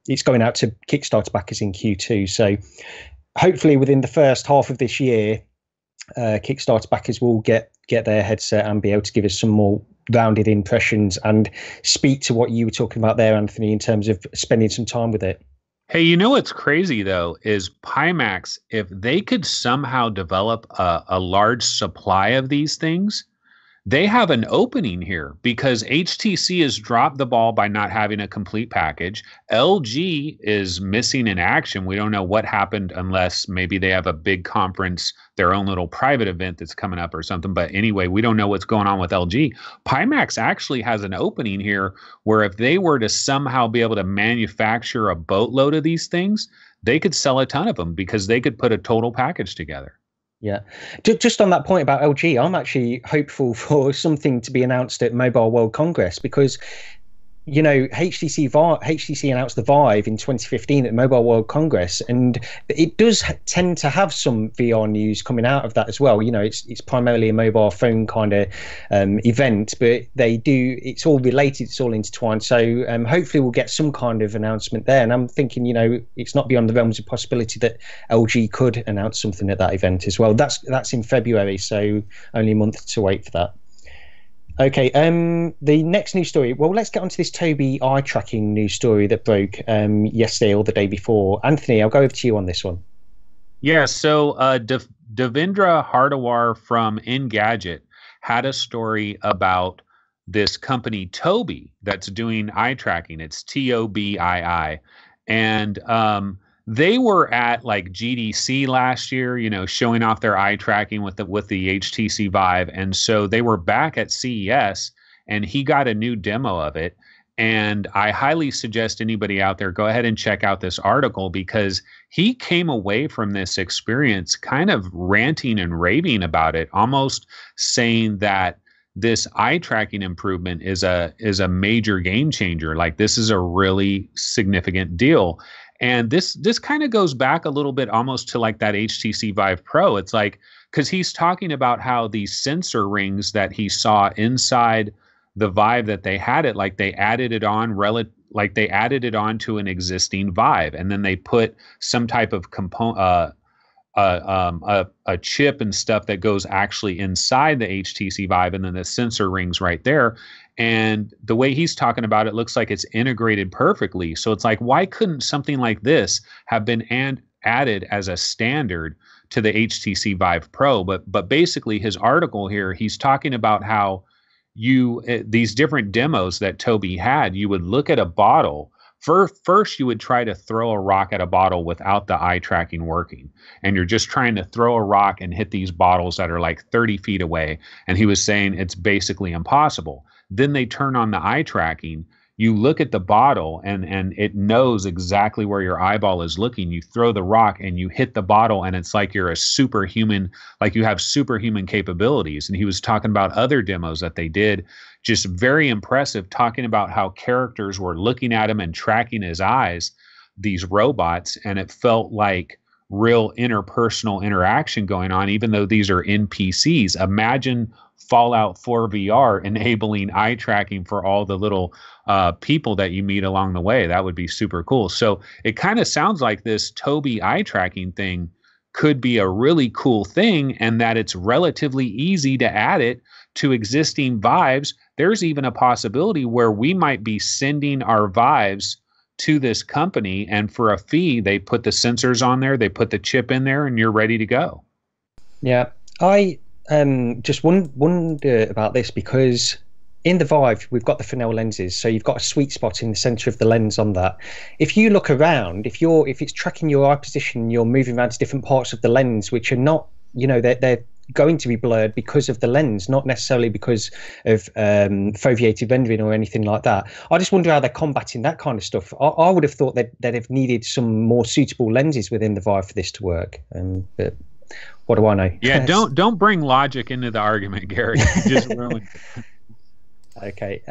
It's going out to Kickstarter backers in Q2. So hopefully within the first half of this year, Kickstarter backers will get their headset and be able to give us some more rounded impressions and speak to what you were talking about there, Anthony, in terms of spending some time with it. Hey, what's crazy though is Pimax, if they could somehow develop a large supply of these things, they have an opening here because HTC has dropped the ball by not having a complete package. LG is missing in action. We don't know what happened unless maybe they have a big conference, their own little private event that's coming up or something. But anyway, we don't know what's going on with LG. Pimax actually has an opening here where if they were to somehow be able to manufacture a boatload of these things, they could sell a ton of them because they could put a total package together. Yeah. Just on that point about LG, I'm actually hopeful for something to be announced at Mobile World Congress because, HTC announced the Vive in 2015 at Mobile World Congress, and it does tend to have some VR news coming out of that as well. It's primarily a mobile phone kind of event, but it's all related, it's all intertwined. So hopefully we'll get some kind of announcement there. And I'm thinking, it's not beyond the realms of possibility that LG could announce something at that event as well. That's in February, so only a month to wait for that. Okay, the next news story. Well, let's get onto this Tobii eye tracking news story that broke yesterday or the day before. Anthony, I'll go over to you on this one. Yeah, so Devendra Hardawar from Engadget had a story about this company Tobii that's doing eye tracking. It's Tobii. And they were at like GDC last year, showing off their eye tracking with the HTC Vive. And so they were back at CES and he got a new demo of it. And I highly suggest anybody out there go ahead and check out this article because he came away from this experience kind of ranting and raving about it, almost saying that this eye tracking improvement is a major game changer. Like, this is a really significant deal. And this kind of goes back a little bit almost to like that HTC Vive Pro. It's like, because he's talking about how these sensor rings that he saw inside the Vive that they had it, like they added it on like they added it onto an existing Vive, and then they put some type of component, a chip and stuff that goes actually inside the HTC Vive, and then the sensor rings right there. And the way he's talking about it looks like it's integrated perfectly. So it's like, why couldn't something like this have been added as a standard to the HTC Vive Pro? But basically his article here, he's talking about how these different demos that Tobii had, you would look at a bottle. First, you would try to throw a rock at a bottle without the eye tracking working. And you're just trying to throw a rock and hit these bottles that are like 30 feet away. And he was saying it's basically impossible. Then they turn on the eye tracking. You look at the bottle and it knows exactly where your eyeball is looking. You throw the rock and you hit the bottle, and it's like you're a superhuman, like you have superhuman capabilities. And he was talking about other demos that they did, just very impressive, talking about how characters were looking at him and tracking his eyes, these robots, and it felt like real interpersonal interaction going on, even though these are NPCs. Imagine Fallout 4 VR enabling eye tracking for all the little people that you meet along the way. That would be super cool. So it kind of sounds like this Tobii eye tracking thing could be a really cool thing, and that it's relatively easy to add it to existing Vives. There's even a possibility where we might be sending our Vives to this company, and for a fee, they put the sensors on there, they put the chip in there, and you're ready to go. Yeah, I just wonder about this, because in the Vive, we've got the Fresnel lenses, so you've got a sweet spot in the center of the lens on that. If you look around, if it's tracking your eye position, you're moving around to different parts of the lens, which are not, they're going to be blurred because of the lens, not necessarily because of foveated rendering or anything like that. I just wonder how they're combating that kind of stuff. I would have thought that they'd have needed some more suitable lenses within the Vive for this to work. But what do I know? Yeah, don't bring logic into the argument, Gary. You just ruined it. Okay.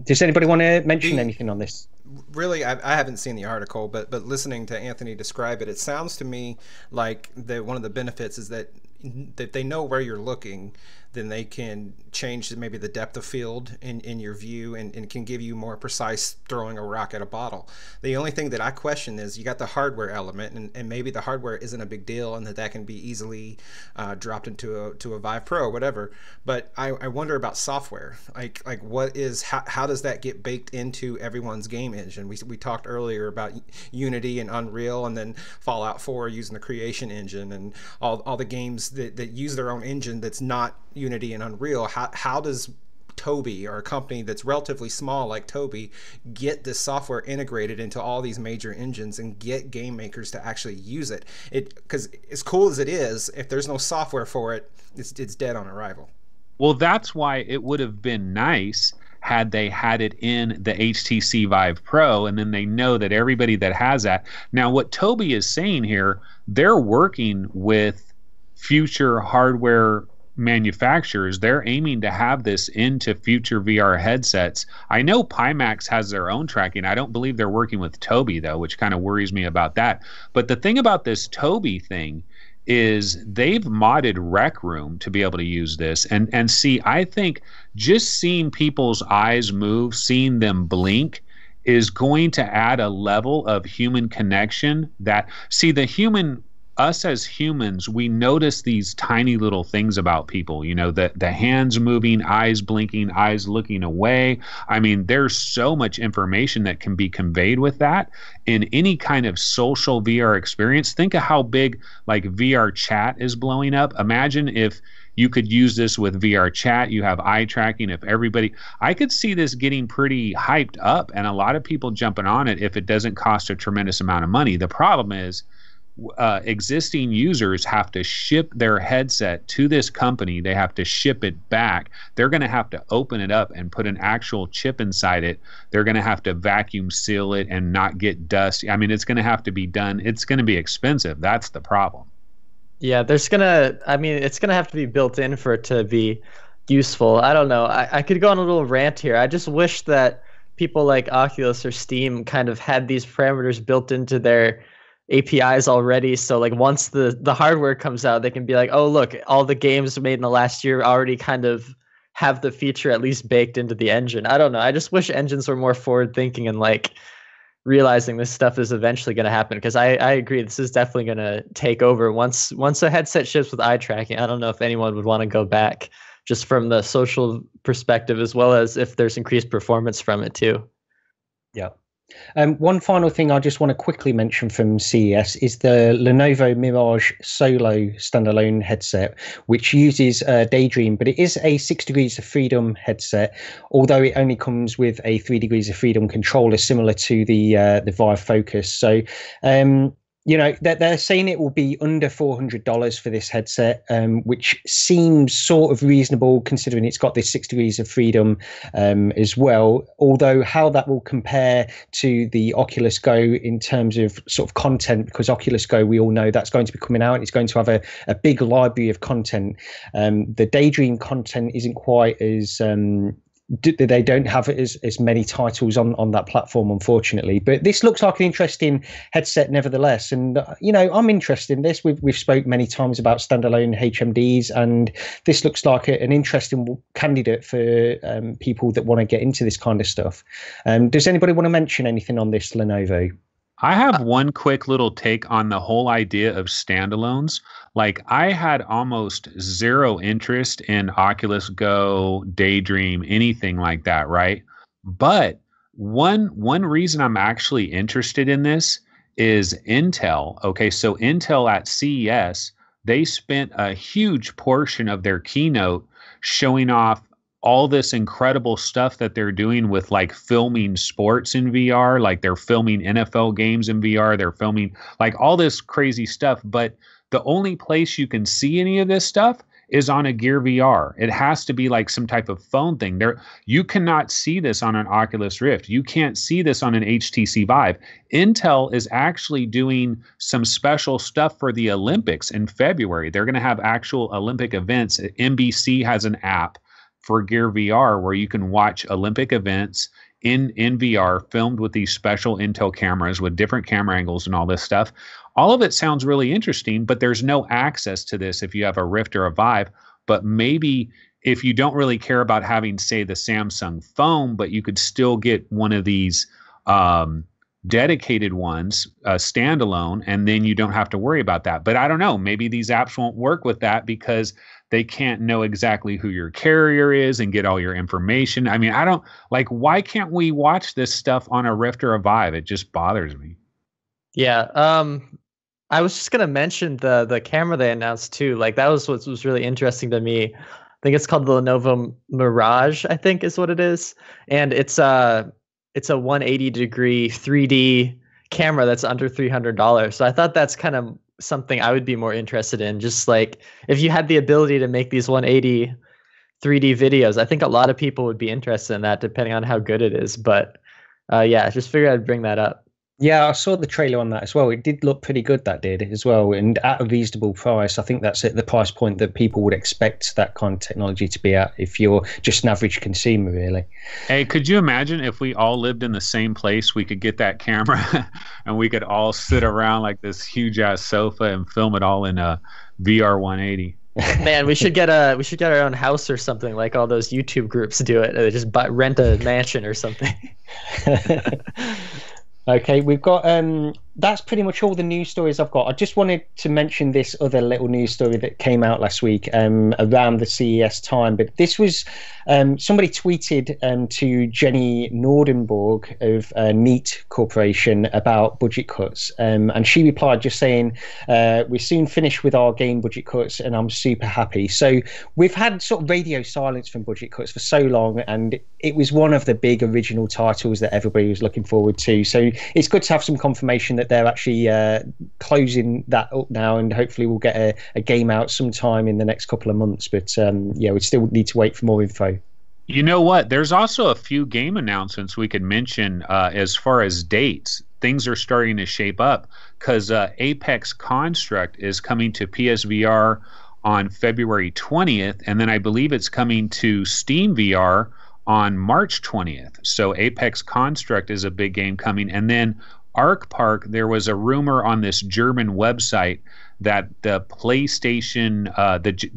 Does anybody want to mention anything on this? Really, I haven't seen the article, but listening to Anthony describe it, it sounds to me like one of the benefits is that they know where you're looking, then they can change maybe the depth of field in your view and can give you more precise throwing a rock at a bottle. The only thing that I question is you got the hardware element, and maybe the hardware isn't a big deal and that can be easily dropped into a Vive Pro or whatever. But I wonder about software. Like how does that get baked into everyone's game engine? We talked earlier about Unity and Unreal, and then Fallout 4 using the Creation engine, and all the games that use their own engine that's not Unity and Unreal. How does Tobii, or a company that's relatively small like Tobii, get this software integrated into all these major engines and get game makers to actually use it? Because as cool as it is, if there's no software for it, it's dead on arrival. Well, that's why it would have been nice had they had it in the HTC Vive Pro, and then they know that everybody that has that. Now, what Tobii is saying here, they're working with future hardware manufacturers. They're aiming to have this into future VR headsets. I know Pimax has their own tracking. I don't believe they're working with Tobii, though, which kind of worries me about that. But the thing about this Tobii thing is they've modded Rec Room to be able to use this. And see, I think just seeing people's eyes move, seeing them blink, is going to add a level of human connection that, see, us as humans, we notice these tiny little things about people, the hands moving, eyes blinking, eyes looking away. I mean, there's so much information that can be conveyed with that in any kind of social VR experience. Think of how big like VR chat is blowing up. Imagine if you could use this with VR chat, you have eye tracking. I could see this getting pretty hyped up and a lot of people jumping on it if it doesn't cost a tremendous amount of money. The problem is, existing users have to ship their headset to this company. They have to ship it back. They're going to have to open it up and put an actual chip inside it. They're going to have to vacuum seal it and not get dust. I mean, it's going to have to be done. It's going to be expensive. That's the problem. Yeah, it's gonna have to be built in for it to be useful. I don't know. I could go on a little rant here. I just wish that people like Oculus or Steam kind of had these parameters built into their APIs already. So like once the hardware comes out, they can be like, oh, look, all the games made in the last year already kind of have the feature at least baked into the engine. I don't know. I just wish engines were more forward thinking and like realizing this stuff is eventually going to happen, because I agree this is definitely going to take over once a headset ships with eye tracking. I don't know if anyone would want to go back, just from the social perspective, as well as if there's increased performance from it too. Yeah. One final thing I just want to quickly mention from CES is the Lenovo Mirage Solo standalone headset, which uses Daydream, but it is a 6 degrees of freedom headset, although it only comes with a 3 degrees of freedom controller similar to the Vive Focus. So you know, they're saying it will be under $400 for this headset, which seems sort of reasonable considering it's got this 6 degrees of freedom as well. Although how that will compare to the Oculus Go in terms of sort of content, because Oculus Go, we all know that's going to be coming out and it's going to have a big library of content. The Daydream content isn't quite as they don't have as many titles on that platform, unfortunately. But this looks like an interesting headset nevertheless. And, you know, I'm interested in this. We've spoke many times about standalone HMDs, and this looks like an interesting candidate for people that want to get into this kind of stuff. Does anybody want to mention anything on this, Lenovo? I have one quick little take on the whole idea of standalones. Like, I had almost zero interest in Oculus Go, Daydream, anything like that, right? But one reason I'm actually interested in this is Intel. Okay, so Intel at CES, they spent a huge portion of their keynote showing off all this incredible stuff that they're doing with like filming sports in VR, like they're filming NFL games in VR, they're filming like all this crazy stuff. But the only place you can see any of this stuff is on a Gear VR. It has to be like some type of phone thing. You cannot see this on an Oculus Rift. You can't see this on an HTC Vive. Intel is actually doing some special stuff for the Olympics in February. They're going to have actual Olympic events. NBC has an app for Gear VR where you can watch Olympic events in VR filmed with these special Intel cameras with different camera angles and all this stuff. All of it sounds really interesting, but there's no access to this if you have a Rift or a Vive. But maybe if you don't really care about having, say, the Samsung phone, but you could still get one of these dedicated ones, standalone, and then you don't have to worry about that. But I don't know, maybe these apps won't work with that because they can't know exactly who your carrier is and get all your information. I mean, I don't like, why can't we watch this stuff on a Rift or a Vive? It just bothers me. Yeah. I was just gonna mention the camera they announced too. Like, that was what was really interesting to me. I think it's called the Lenovo Mirage, I think is what it is. And it's a 180-degree 3D camera that's under $300. So I thought that's kind of something I would be more interested in. Just like if you had the ability to make these 180 3D videos, I think a lot of people would be interested in that, depending on how good it is. But yeah, just figured I'd bring that up. Yeah, I saw the trailer on that as well. It did look pretty good, that did, as well, and at a reasonable price. I think that's at the price point that people would expect that kind of technology to be at if you're just an average consumer, really. Hey, could you imagine if we all lived in the same place, we could get that camera and we could all sit around like this huge-ass sofa and film it all in a VR 180? Man, we should get our own house or something, like all those YouTube groups do it. They just rent a mansion or something. Okay, we've got that's pretty much all the news stories I've got. I just wanted to mention this other little news story that came out last week around the CES time. But this was somebody tweeted to Jenny Nordenborg of Neat Corporation about budget cuts, and she replied just saying, "We're soon finished with our game budget cuts, and I'm super happy." So we've had sort of radio silence from budget cuts for so long, and it was one of the big original titles that everybody was looking forward to. So it's good to have some confirmation that they're actually closing that up now, and hopefully we'll get a game out sometime in the next couple of months. But yeah, we still need to wait for more info. You know what? There's also a few game announcements we could mention as far as dates. Things are starting to shape up because Apex Construct is coming to PSVR on February 20th, and then I believe it's coming to Steam VR on March 20th. So Apex Construct is a big game coming. And then Arc Park, there was a rumor on this German website that the PlayStation,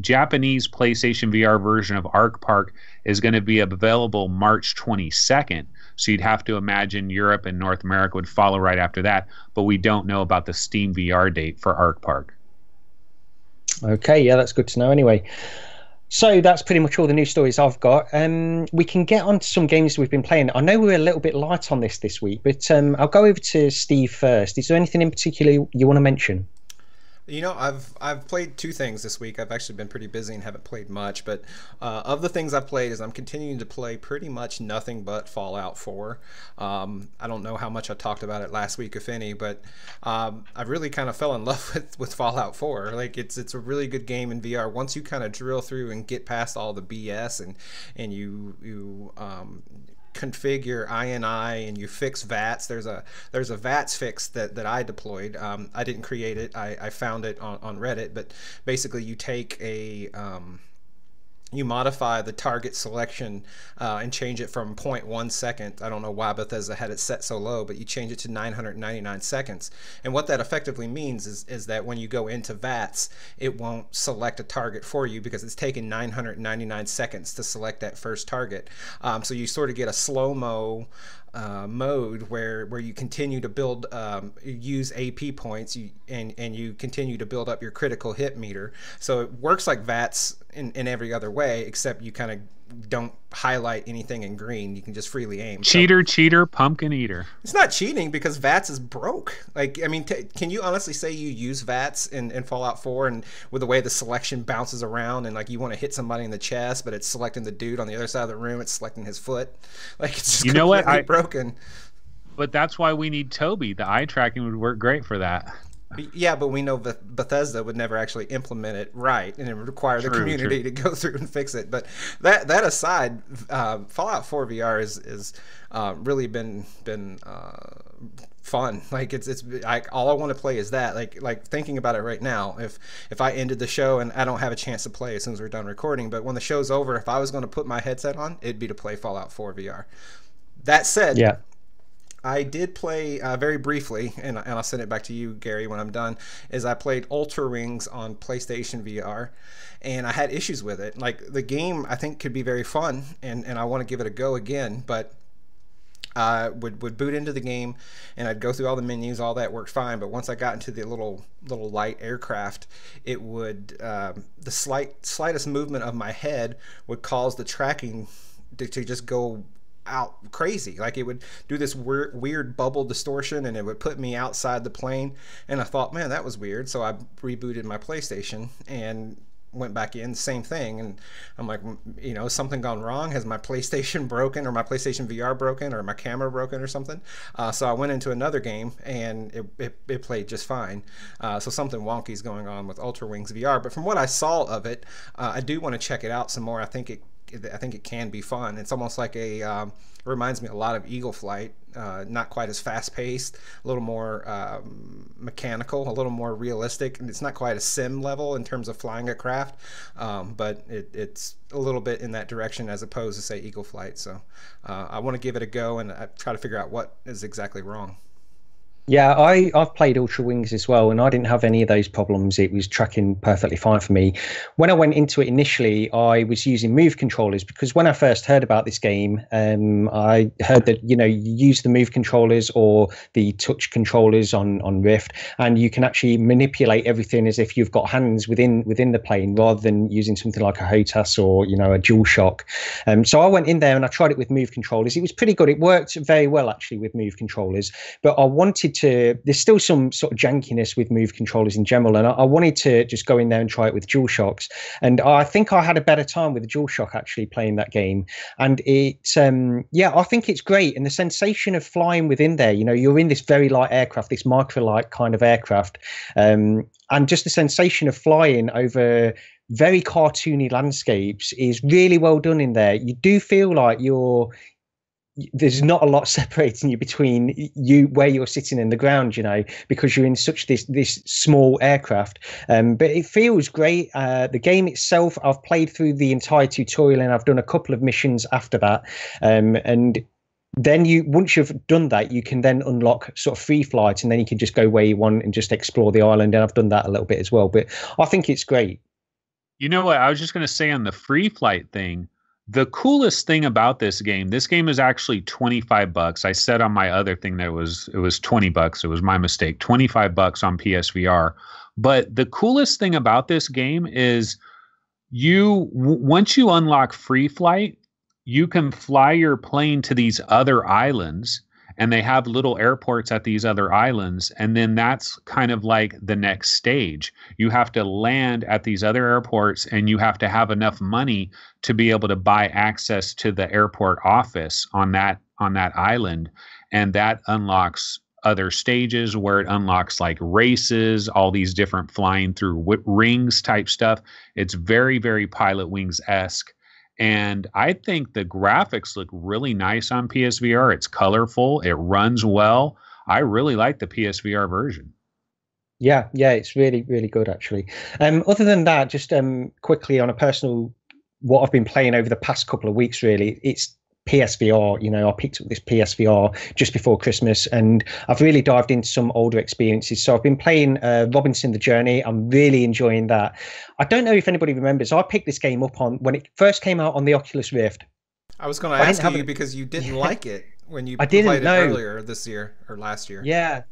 Japanese PlayStation VR version of Arc Park is going to be available March 22nd. So you'd have to imagine Europe and North America would follow right after that. But we don't know about the Steam VR date for Arc Park. Okay, yeah, that's good to know anyway. So that's pretty much all the news stories I've got. We can get on to some games we've been playing. I know we're a little bit light on this week, but I'll go over to Steve first. Is there anything in particular you want to mention? You know, I've played two things this week. I've actually been pretty busy and haven't played much, but of the things I've played is I'm continuing to play pretty much nothing but Fallout 4. I don't know how much I talked about it last week, if any, but I really kind of fell in love with Fallout 4. Like it's a really good game in VR. Once you kind of drill through and get past all the BS and you configure INI and you fix VATs. There's a VATs fix that I deployed. I didn't create it. I found it on Reddit, but basically you take a you modify the target selection and change it from 0.1 second. I don't know why Bethesda had it set so low, but you change it to 999 seconds. And what that effectively means is that when you go into VATS, it won't select a target for you because it's taken 999 seconds to select that first target. So you sort of get a slow-mo mode where you continue to build, use AP points, and you continue to build up your critical hit meter. So it works like VATS in every other way, except you kind of don't highlight anything in green. You can just freely aim. Cheater, pumpkin eater. It's not cheating because VATS is broke. Like, I mean, can you honestly say you use VATS in Fallout 4 and with the way the selection bounces around and like you want to hit somebody in the chest, but it's selecting the dude on the other side of the room, it's selecting his foot. Like, it's just completely broken. But that's why we need Tobii. The eye tracking would work great for that. Yeah, but we know Bethesda would never actually implement it right, and it would require the community to go through and fix it. But that aside, Fallout 4 VR is really been fun. Like it's all I want to play is that. Like thinking about it right now, if I ended the show and I don't have a chance to play as soon as we're done recording, but when the show's over, if I was going to put my headset on, it'd be to play Fallout 4 VR. That said, yeah. I did play very briefly, and I'll send it back to you, Gary, when I'm done, is I played Ultrawings on PlayStation VR, and I had issues with it. Like, the game, I think, could be very fun, and I want to give it a go again, but I would boot into the game, and I'd go through all the menus, all that worked fine, but once I got into the little light aircraft, it would, the slightest movement of my head would cause the tracking to just go out crazy. Like, it would do this weird bubble distortion and it would put me outside the plane, and I thought, man, that was weird. So I rebooted my PlayStation and went back in, same thing, and I'm like, you know, has something gone wrong? Has my PlayStation broken, or my PlayStation VR broken, or my camera broken or something? So I went into another game and it played just fine. So something wonky is going on with Ultrawings VR, but from what I saw of it, I do want to check it out some more. I think it can be fun. It's almost like it reminds me a lot of Eagle Flight, not quite as fast-paced, a little more mechanical, a little more realistic, and it's not quite a sim level in terms of flying a craft, but it's a little bit in that direction as opposed to, say, Eagle Flight. So I want to give it a go and try to figure out what is exactly wrong. Yeah, I've played Ultrawings as well, and I didn't have any of those problems. It was tracking perfectly fine for me. When I went into it initially, I was using Move controllers because when I first heard about this game, I heard that, you know, you use the Move controllers or the touch controllers on Rift, and you can actually manipulate everything as if you've got hands within the plane rather than using something like a HOTAS or, you know, a DualShock. So I went in there and I tried it with Move controllers. It was pretty good. It worked very well actually with Move controllers, but I wanted there's still some sort of jankiness with Move controllers in general, and I wanted to just go in there and try it with DualShocks, and I think I had a better time with the DualShock actually playing that game. And yeah, I think it's great, and the sensation of flying within there, you know, you're in this very light aircraft, this microlight kind of aircraft, and just the sensation of flying over very cartoony landscapes is really well done in there. You do feel like you're there's not a lot separating you between you where you're sitting and the ground, you know, because you're in such this small aircraft. But it feels great. The game itself, I've played through the entire tutorial and I've done a couple of missions after that. And then once you've done that, you can then unlock sort of free flight, and then you can just go where you want and just explore the island. And I've done that a little bit as well. But I think it's great. You know what? I was just going to say on the free flight thing, the coolest thing about this game is actually $25. I said on my other thing that it was $20. It was my mistake. $25 on PSVR. But the coolest thing about this game is once you unlock free flight, you can fly your plane to these other islands, and they have little airports at these other islands. And then that's kind of like the next stage. You have to land at these other airports, and you have to have enough money to be able to buy access to the airport office on that island. And that unlocks other stages where it unlocks like races, all these different flying through rings type stuff. It's very, very Pilot Wings-esque. And I think the graphics look really nice on PSVR. It's colorful. It runs well. I really like the PSVR version. Yeah, it's really, really good, actually. Other than that, just quickly on a personal, what I've been playing over the past couple of weeks, really, it's PSVR. You know, I picked up this PSVR just before Christmas, and I've really dived into some older experiences. So I've been playing Robinson the Journey. I'm really enjoying that. I don't know if anybody remembers, I picked this game up when it first came out on the Oculus Rift. I was going to ask you because you didn't like it when you played it earlier this year or last year. Yeah.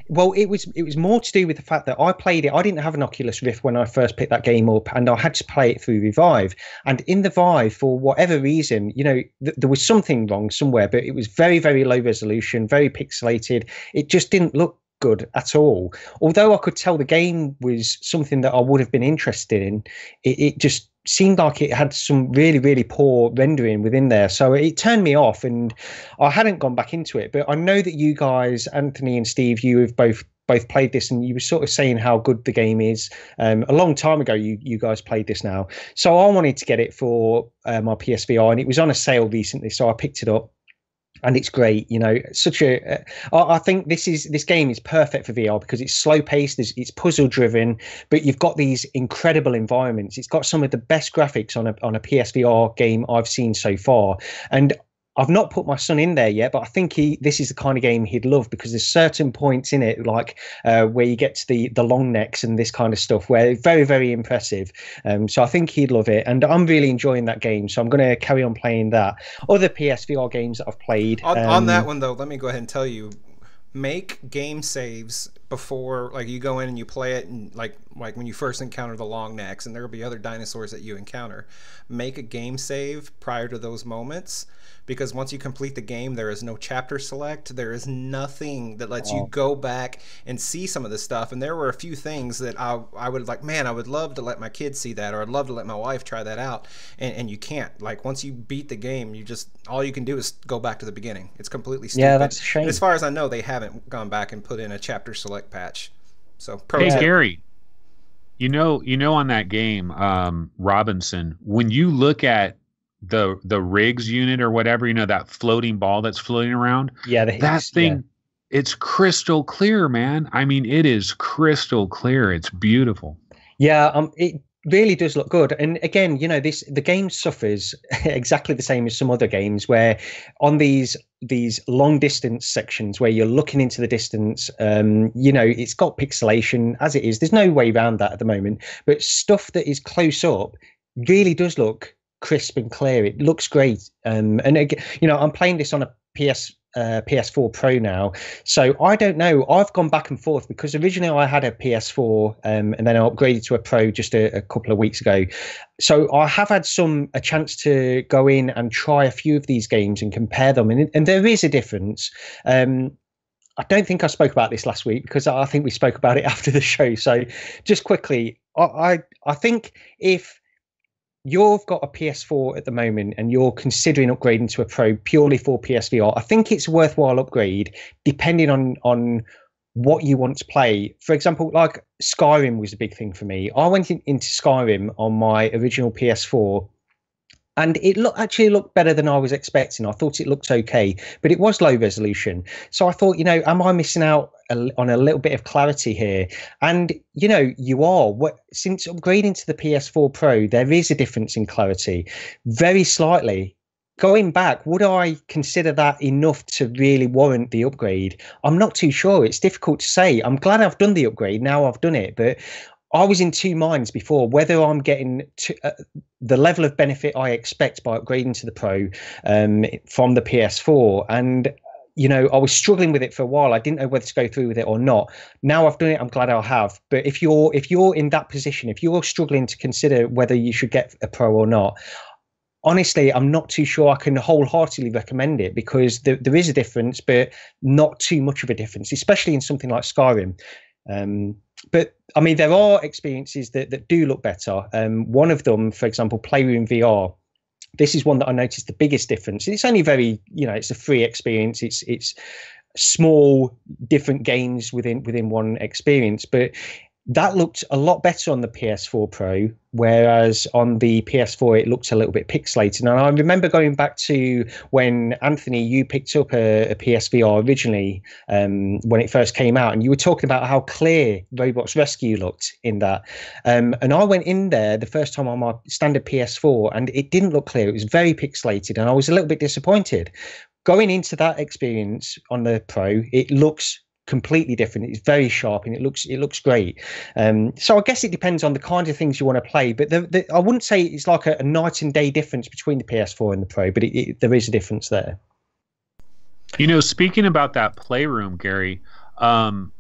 Well, it was more to do with the fact that I played it. I didn't have an Oculus Rift when I first picked that game up, and I had to play it through the Vive. And in the Vive, for whatever reason, you know, there was something wrong somewhere, but it was very, very low resolution, very pixelated. It just didn't look good at all. Although I could tell the game was something that I would have been interested in, it just seemed like it had some really, really poor rendering within there. So it turned me off, and I hadn't gone back into it. But I know that you guys, Anthony and Steve, you have both played this, and you were sort of saying how good the game is. A long time ago, you guys played this now. So I wanted to get it for my PSVR, and it was on a sale recently, so I picked it up. And it's great, you know. I think this game is perfect for VR because it's slow paced, it's puzzle driven, but you've got these incredible environments. It's got some of the best graphics on a PSVR game I've seen so far, and I've not put my son in there yet, but I think this is the kind of game he'd love because there's certain points in it, like where you get to the long necks and this kind of stuff, where it's very, very impressive. So I think he'd love it, and I'm really enjoying that game. So I'm going to carry on playing that. Other PSVR games that I've played. On that one, though, let me go ahead and tell you, make game saves before, like, you go in and you play it, and like when you first encounter the long necks, and there will be other dinosaurs that you encounter. Make a game save prior to those moments, because once you complete the game, there is no chapter select. There is nothing that lets you go back and see some of this stuff. And there were a few things that I would like, man, I would love to let my kids see that, or I'd love to let my wife try that out. And you can't. Like, once you beat the game, all you can do is go back to the beginning. It's completely stupid. Yeah, that's a shame. And as far as I know, they haven't gone back and put in a chapter select patch. So hey, Gary, you know on that game, Robinson, when you look at the rigs unit or whatever, you know, that floating ball that's floating around, that thing, it's crystal clear, man. I mean, it is crystal clear. It's beautiful. It really does look good. And again, you know, the game suffers exactly the same as some other games, where on these long distance sections where you're looking into the distance, you know, it's got pixelation as it is. There's no way around that at the moment. But stuff that is close up really does look crisp and clear. It looks great. And again, you know, I'm playing this on a PS4 Pro now, so I don't know. I've gone back and forth because originally I had a PS4 and then I upgraded to a Pro just a couple of weeks ago. So I have had a chance to go in and try a few of these games and compare them, and there is a difference. I don't think I spoke about this last week because I think we spoke about it after the show. So just quickly, I think if you've got a PS4 at the moment and you're considering upgrading to a Pro purely for PSVR, I think it's a worthwhile upgrade depending on what you want to play. For example, like Skyrim was a big thing for me. I went into Skyrim on my original PS4 And it actually looked better than I was expecting. I thought it looked okay, but it was low resolution. So I thought, am I missing out on a little bit of clarity here? And, you are. Since upgrading to the PS4 Pro, there is a difference in clarity, very slightly. Going back, would I consider that enough to really warrant the upgrade? I'm not too sure. It's difficult to say. I'm glad I've done the upgrade. Now I've done it, but I was in two minds before whether I'm getting the level of benefit I expect by upgrading to the Pro from the PS4. And, I was struggling with it for a while. I didn't know whether to go through with it or not. Now I've done it. I'm glad I have. But if you're in that position, if you're struggling to consider whether you should get a Pro or not, honestly, I'm not too sure I can wholeheartedly recommend it, because there is a difference, but not too much of a difference, especially in something like Skyrim. But I mean, there are experiences that do look better. One of them, for example, Playroom VR. This is one that I noticed the biggest difference. It's only very, it's a free experience. It's small, different games within one experience, but that looked a lot better on the PS4 Pro, whereas on the PS4 it looked a little bit pixelated. And I remember going back to when, Anthony, you picked up a PSVR originally when it first came out, and you were talking about how clear Robots Rescue looked in that. And I went in there the first time on my standard PS4, and it didn't look clear. It was very pixelated, and I was a little bit disappointed. Going into that experience on the Pro, it looks completely different. It's very sharp, and it looks great. So I guess it depends on the kind of things you want to play, but I wouldn't say it's like a night and day difference between the PS4 and the Pro, but there is a difference there. Speaking about that Playroom, Gary, don't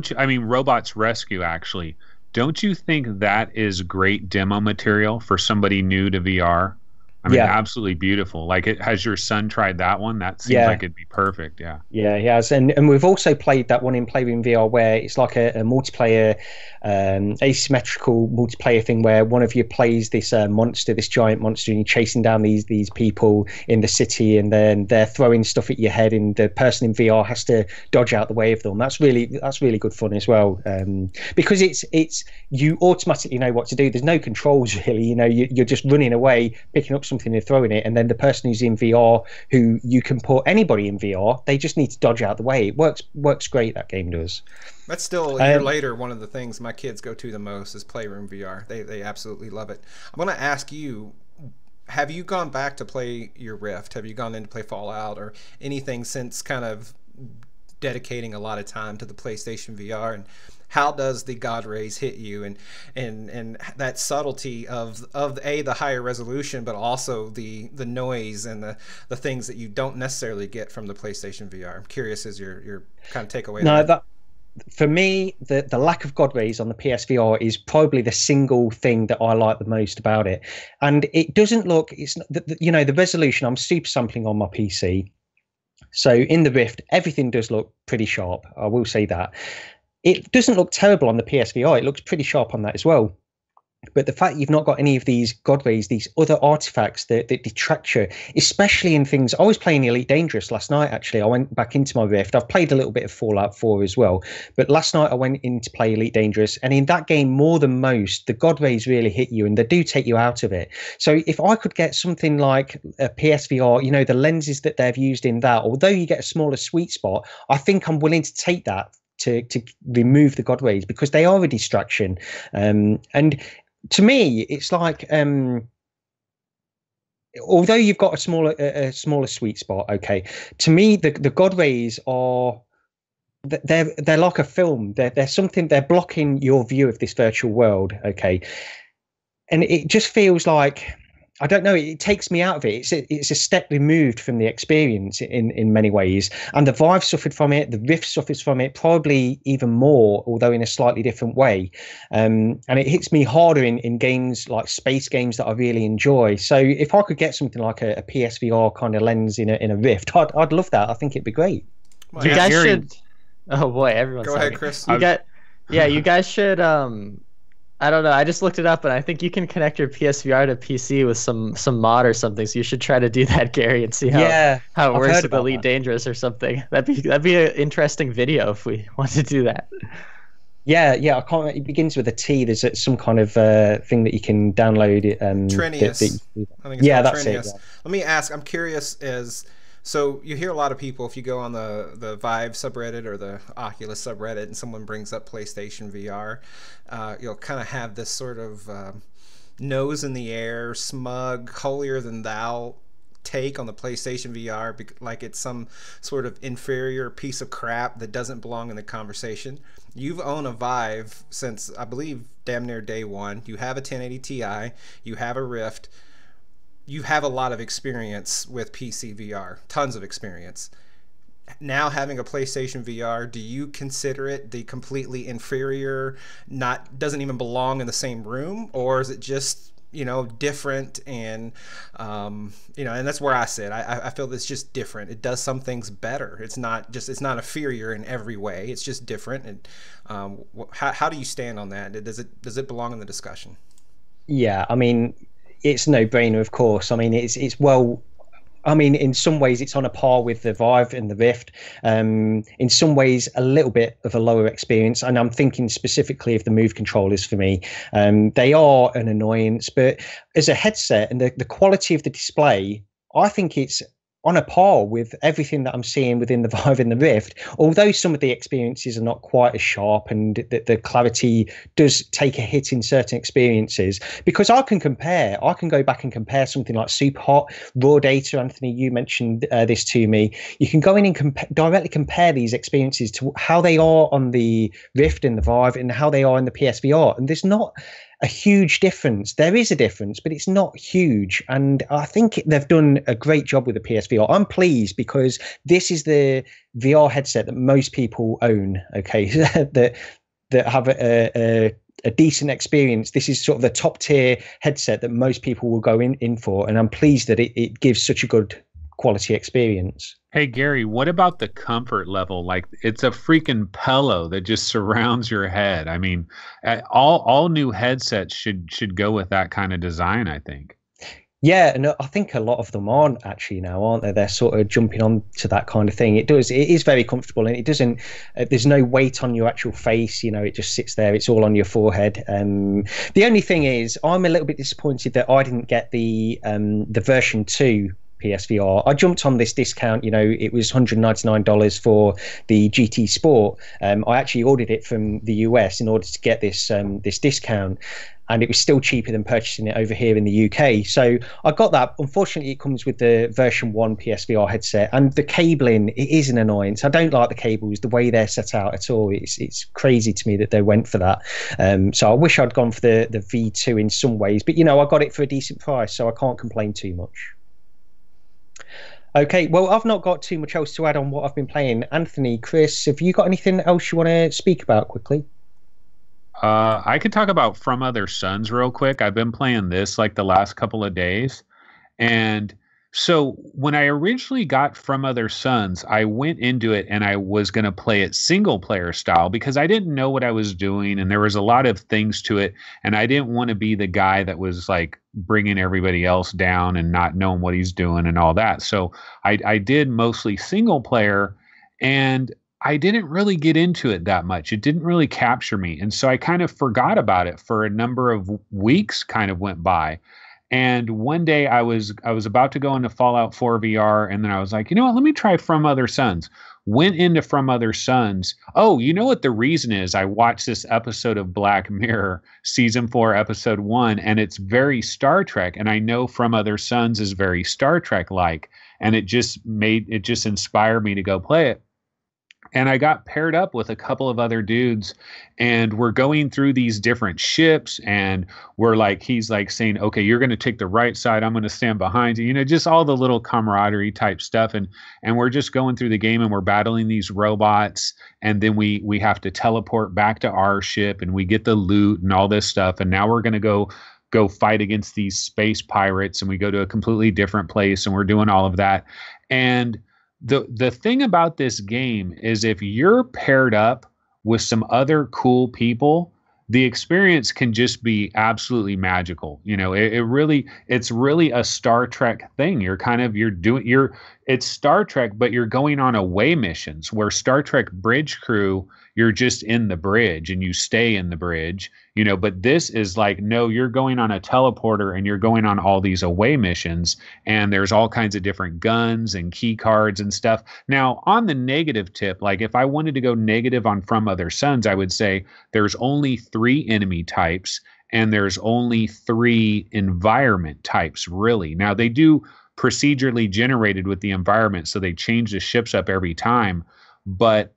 you, I mean, Robots Rescue, actually, don't you think that is great demo material for somebody new to VR? I mean, absolutely beautiful. Like, has your son tried that one? That seems like it'd be perfect. Yeah. Yeah, he has. And we've also played that one in Playroom VR, where it's like a multiplayer, asymmetrical multiplayer thing, where one of you plays this monster, this giant monster, and you're chasing down these people in the city, and then they're throwing stuff at your head, and the person in VR has to dodge out the way of them. That's really good fun as well, because it's you automatically know what to do. There's no controls really. You're just running away, picking up something and throwing it, and then the person who's in VR, who you can put anybody in VR, they just need to dodge out the way. It works great, that game does. That's still a year later one of the things my kids go to the most is Playroom VR. They absolutely love it. I'm going to ask you, have you gone back to play your Rift? Have you gone in to play Fallout or anything since kind of dedicating a lot of time to the PlayStation VR? And how does the God rays hit you, and that subtlety of the higher resolution, but also the noise and the things that you don't necessarily get from the PlayStation VR? I'm curious as your kind of takeaway. No, for me, the lack of God rays on the PSVR is probably the single thing that I like the most about it. And it doesn't look, the resolution, I'm super sampling on my PC. So in the Rift, everything does look pretty sharp. I will say that. It doesn't look terrible on the PSVR. It looks pretty sharp on that as well. But the fact you've not got any of these God rays, these other artifacts that detract you, especially in things. I was playing Elite Dangerous last night, actually. I went back into my Rift. I've played a little bit of Fallout 4 as well. But last night I went in to play Elite Dangerous. And in that game, more than most, the God rays really hit you, and they do take you out of it. So if I could get something like a PSVR, the lenses that they've used in that, although you get a smaller sweet spot, I think I'm willing to take that to remove the God rays, because they are a distraction. And to me, it's like, although you've got a smaller sweet spot, okay, to me the God rays are, they're like a film. They're something, they're blocking your view of this virtual world, okay, and it just feels like, I don't know, it takes me out of it. It's a step removed from the experience in many ways. And the Vive suffered from it. The Rift suffers from it, probably even more, although in a slightly different way. And it hits me harder in games like space games that I really enjoy. So if I could get something like a PSVR kind of lens in a Rift, I'd love that. I think it'd be great. Well, you guys should. Oh boy, everyone's go ahead, Chris. You guys should. I don't know. I just looked it up, and I think you can connect your PSVR to PC with some mod or something. So you should try to do that, Gary, and see how it works with Elite Dangerous or something. That'd be an interesting video if we want to do that. Yeah. I can't. It begins with a T. There's some kind of thing that you can download. Trinius. I think it's called Trinius. Yeah. Let me ask. I'm curious. So you hear a lot of people, if you go on the Vive subreddit or the Oculus subreddit, and someone brings up PlayStation VR, you'll kind of have this sort of nose in the air, smug, holier than thou take on the PlayStation VR, like it's some sort of inferior piece of crap that doesn't belong in the conversation. You've owned a Vive since, I believe, damn near day one. You have a 1080 Ti, you have a Rift, you have a lot of experience with PC VR, tons of experience. Now having a PlayStation VR, do you consider it the completely inferior, doesn't even belong in the same room, or is it just, you know, different? And you know, and that's where I sit. I feel it's just different. It does some things better. It's not inferior in every way. It's just different. And how do you stand on that? Does it belong in the discussion? Yeah, I mean, it's a no-brainer, of course. I mean, it's well. I mean, in some ways, it's on a par with the Vive and the Rift. In some ways, a little bit of a lower experience. And I'm thinking specifically of the Move controllers for me. They are an annoyance, but as a headset and the quality of the display, I think it's on a par with everything that I'm seeing within the Vive and the Rift, although some of the experiences are not quite as sharp and the clarity does take a hit in certain experiences. Because I can go back and compare something like Super Hot, raw data. Anthony, you mentioned this to me. You can go in and directly compare these experiences to how they are on the Rift and the Vive and how they are in the PSVR. And there's not a huge difference. There is a difference, but it's not huge. And I think they've done a great job with the PSVR. I'm pleased because this is the VR headset that most people own. Okay, that have a decent experience. This is sort of the top tier headset that most people will go in for. And I'm pleased that it gives such a good quality experience. Hey, Gary, what about the comfort level? Like, it's a freaking pillow that just surrounds your head. I mean, all new headsets should go with that kind of design, I think. Yeah, and I think a lot of them aren't actually now, aren't they? They're sort of jumping on to that kind of thing. It is very comfortable, and it doesn't, there's no weight on your actual face, you know, it just sits there, it's all on your forehead. The only thing is, I'm a little bit disappointed that I didn't get the version 2 PSVR. I jumped on this discount, you know, it was $199 for the GT Sport. I actually ordered it from the US in order to get this discount, and it was still cheaper than purchasing it over here in the UK. So I got that. Unfortunately, it comes with the version 1 PSVR headset, and the cabling, it is an annoyance. I don't like the cables, the way they're set out at all. It's crazy to me that they went for that. So I wish I'd gone for the V2 in some ways, but you know, I got it for a decent price, so I can't complain too much. Okay, well, I've not got too much else to add on what I've been playing. Anthony, Chris, have you got anything else you want to speak about quickly? I could talk about From Other Suns real quick. I've been playing this like the last couple of days. And so when I originally got From Other Suns, I went into it and I was going to play it single player style because I didn't know what I was doing. And there was a lot of things to it. And I didn't want to be the guy that was like bringing everybody else down and not knowing what he's doing and all that. So I did mostly single player, and I didn't really get into it that much. It didn't really capture me. And so I kind of forgot about it for a number of weeks, kind of went by. And one day I was about to go into Fallout 4 VR, and then I was like, you know what, let me try From Other Suns. Went into From Other Suns. Oh, you know what the reason is? I watched this episode of Black Mirror, season 4, episode 1, and it's very Star Trek. And I know From Other Suns is very Star Trek-like, and it just inspired me to go play it. And I got paired up with a couple of other dudes, and we're going through these different ships, and he's like saying, okay, you're going to take the right side, I'm going to stand behind you, you know, just all the little camaraderie type stuff. And we're just going through the game, and we're battling these robots, and then we have to teleport back to our ship, and we get the loot and all this stuff. And now we're going to go fight against these space pirates, and we go to a completely different place, and we're doing all of that. And the thing about this game is, if you're paired up with some other cool people, the experience can just be absolutely magical. You know, it's really a Star Trek thing. it's Star Trek, but you're going on away missions, where Star Trek Bridge Crew, you're just in the bridge and you stay in the bridge, you know, but this is like, no, you're going on a teleporter and you're going on all these away missions, and there's all kinds of different guns and key cards and stuff. Now, on the negative tip, like if I wanted to go negative on From Other Suns, I would say there's only 3 enemy types and there's only 3 environment types, really. Now, they do procedurally generated with the environment, so they change the ships up every time, but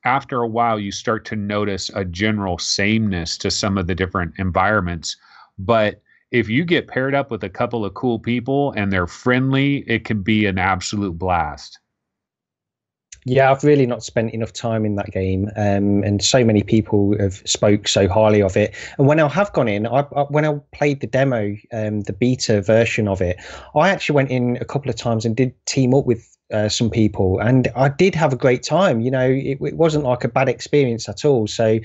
after a while you start to notice a general sameness to some of the different environments. But if you get paired up with a couple of cool people and they're friendly, it can be an absolute blast. Yeah, I've really not spent enough time in that game, and so many people have spoke so highly of it. And when I have gone in, when I played the demo, the beta version of it, I actually went in a couple of times and did team up with some people, and I did have a great time. You know, it wasn't like a bad experience at all. So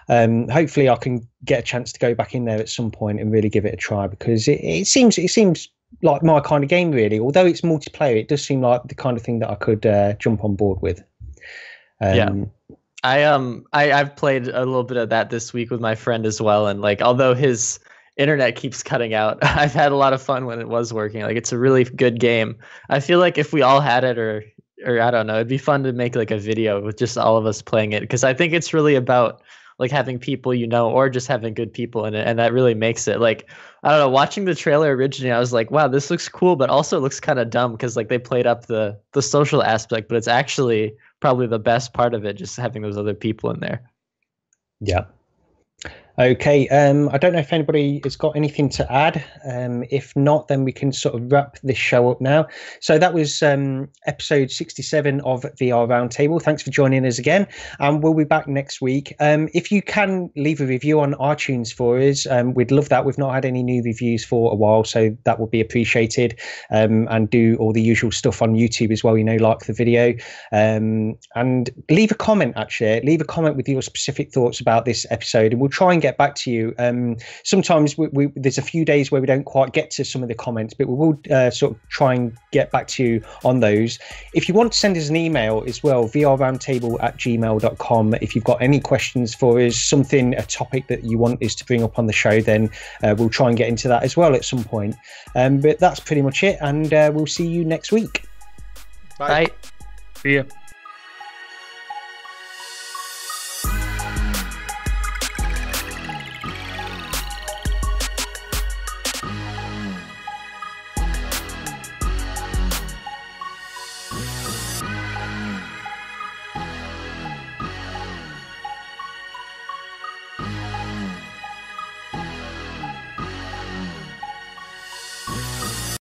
hopefully I can get a chance to go back in there at some point and really give it a try, because it seems like my kind of game, really. Although it's multiplayer, it does seem like the kind of thing that I could jump on board with. Yeah, I've played a little bit of that this week with my friend as well, and like, although his internet keeps cutting out, I've had a lot of fun when it was working. Like, it's a really good game. I feel like if we all had it, or I don't know, it'd be fun to make like a video with just all of us playing it, because I think it's really about like having people, you know, or just having good people in it, and that really makes it. Like, I don't know, watching the trailer originally, I was like, wow, this looks cool, but also looks kind of dumb, because like they played up the social aspect, but it's actually probably the best part of it, just having those other people in there. Yeah. Okay, I don't know if anybody has got anything to add. If not, then we can sort of wrap this show up now. So that was episode 67 of VR Roundtable. Thanks for joining us again, and we'll be back next week. If you can leave a review on iTunes for us, we'd love that. We've not had any new reviews for a while, so that would be appreciated. And do all the usual stuff on YouTube as well, you know, like the video. And leave a comment, actually. Leave a comment with your specific thoughts about this episode, and we'll try and get back to you. Sometimes there's a few days where we don't quite get to some of the comments, but we will sort of try and get back to you on those. If you want to send us an email as well, vrroundtable@gmail.com. If you've got any questions for us, a topic that you want us to bring up on the show, then we'll try and get into that as well at some point. But that's pretty much it, and we'll see you next week. Bye. See ya.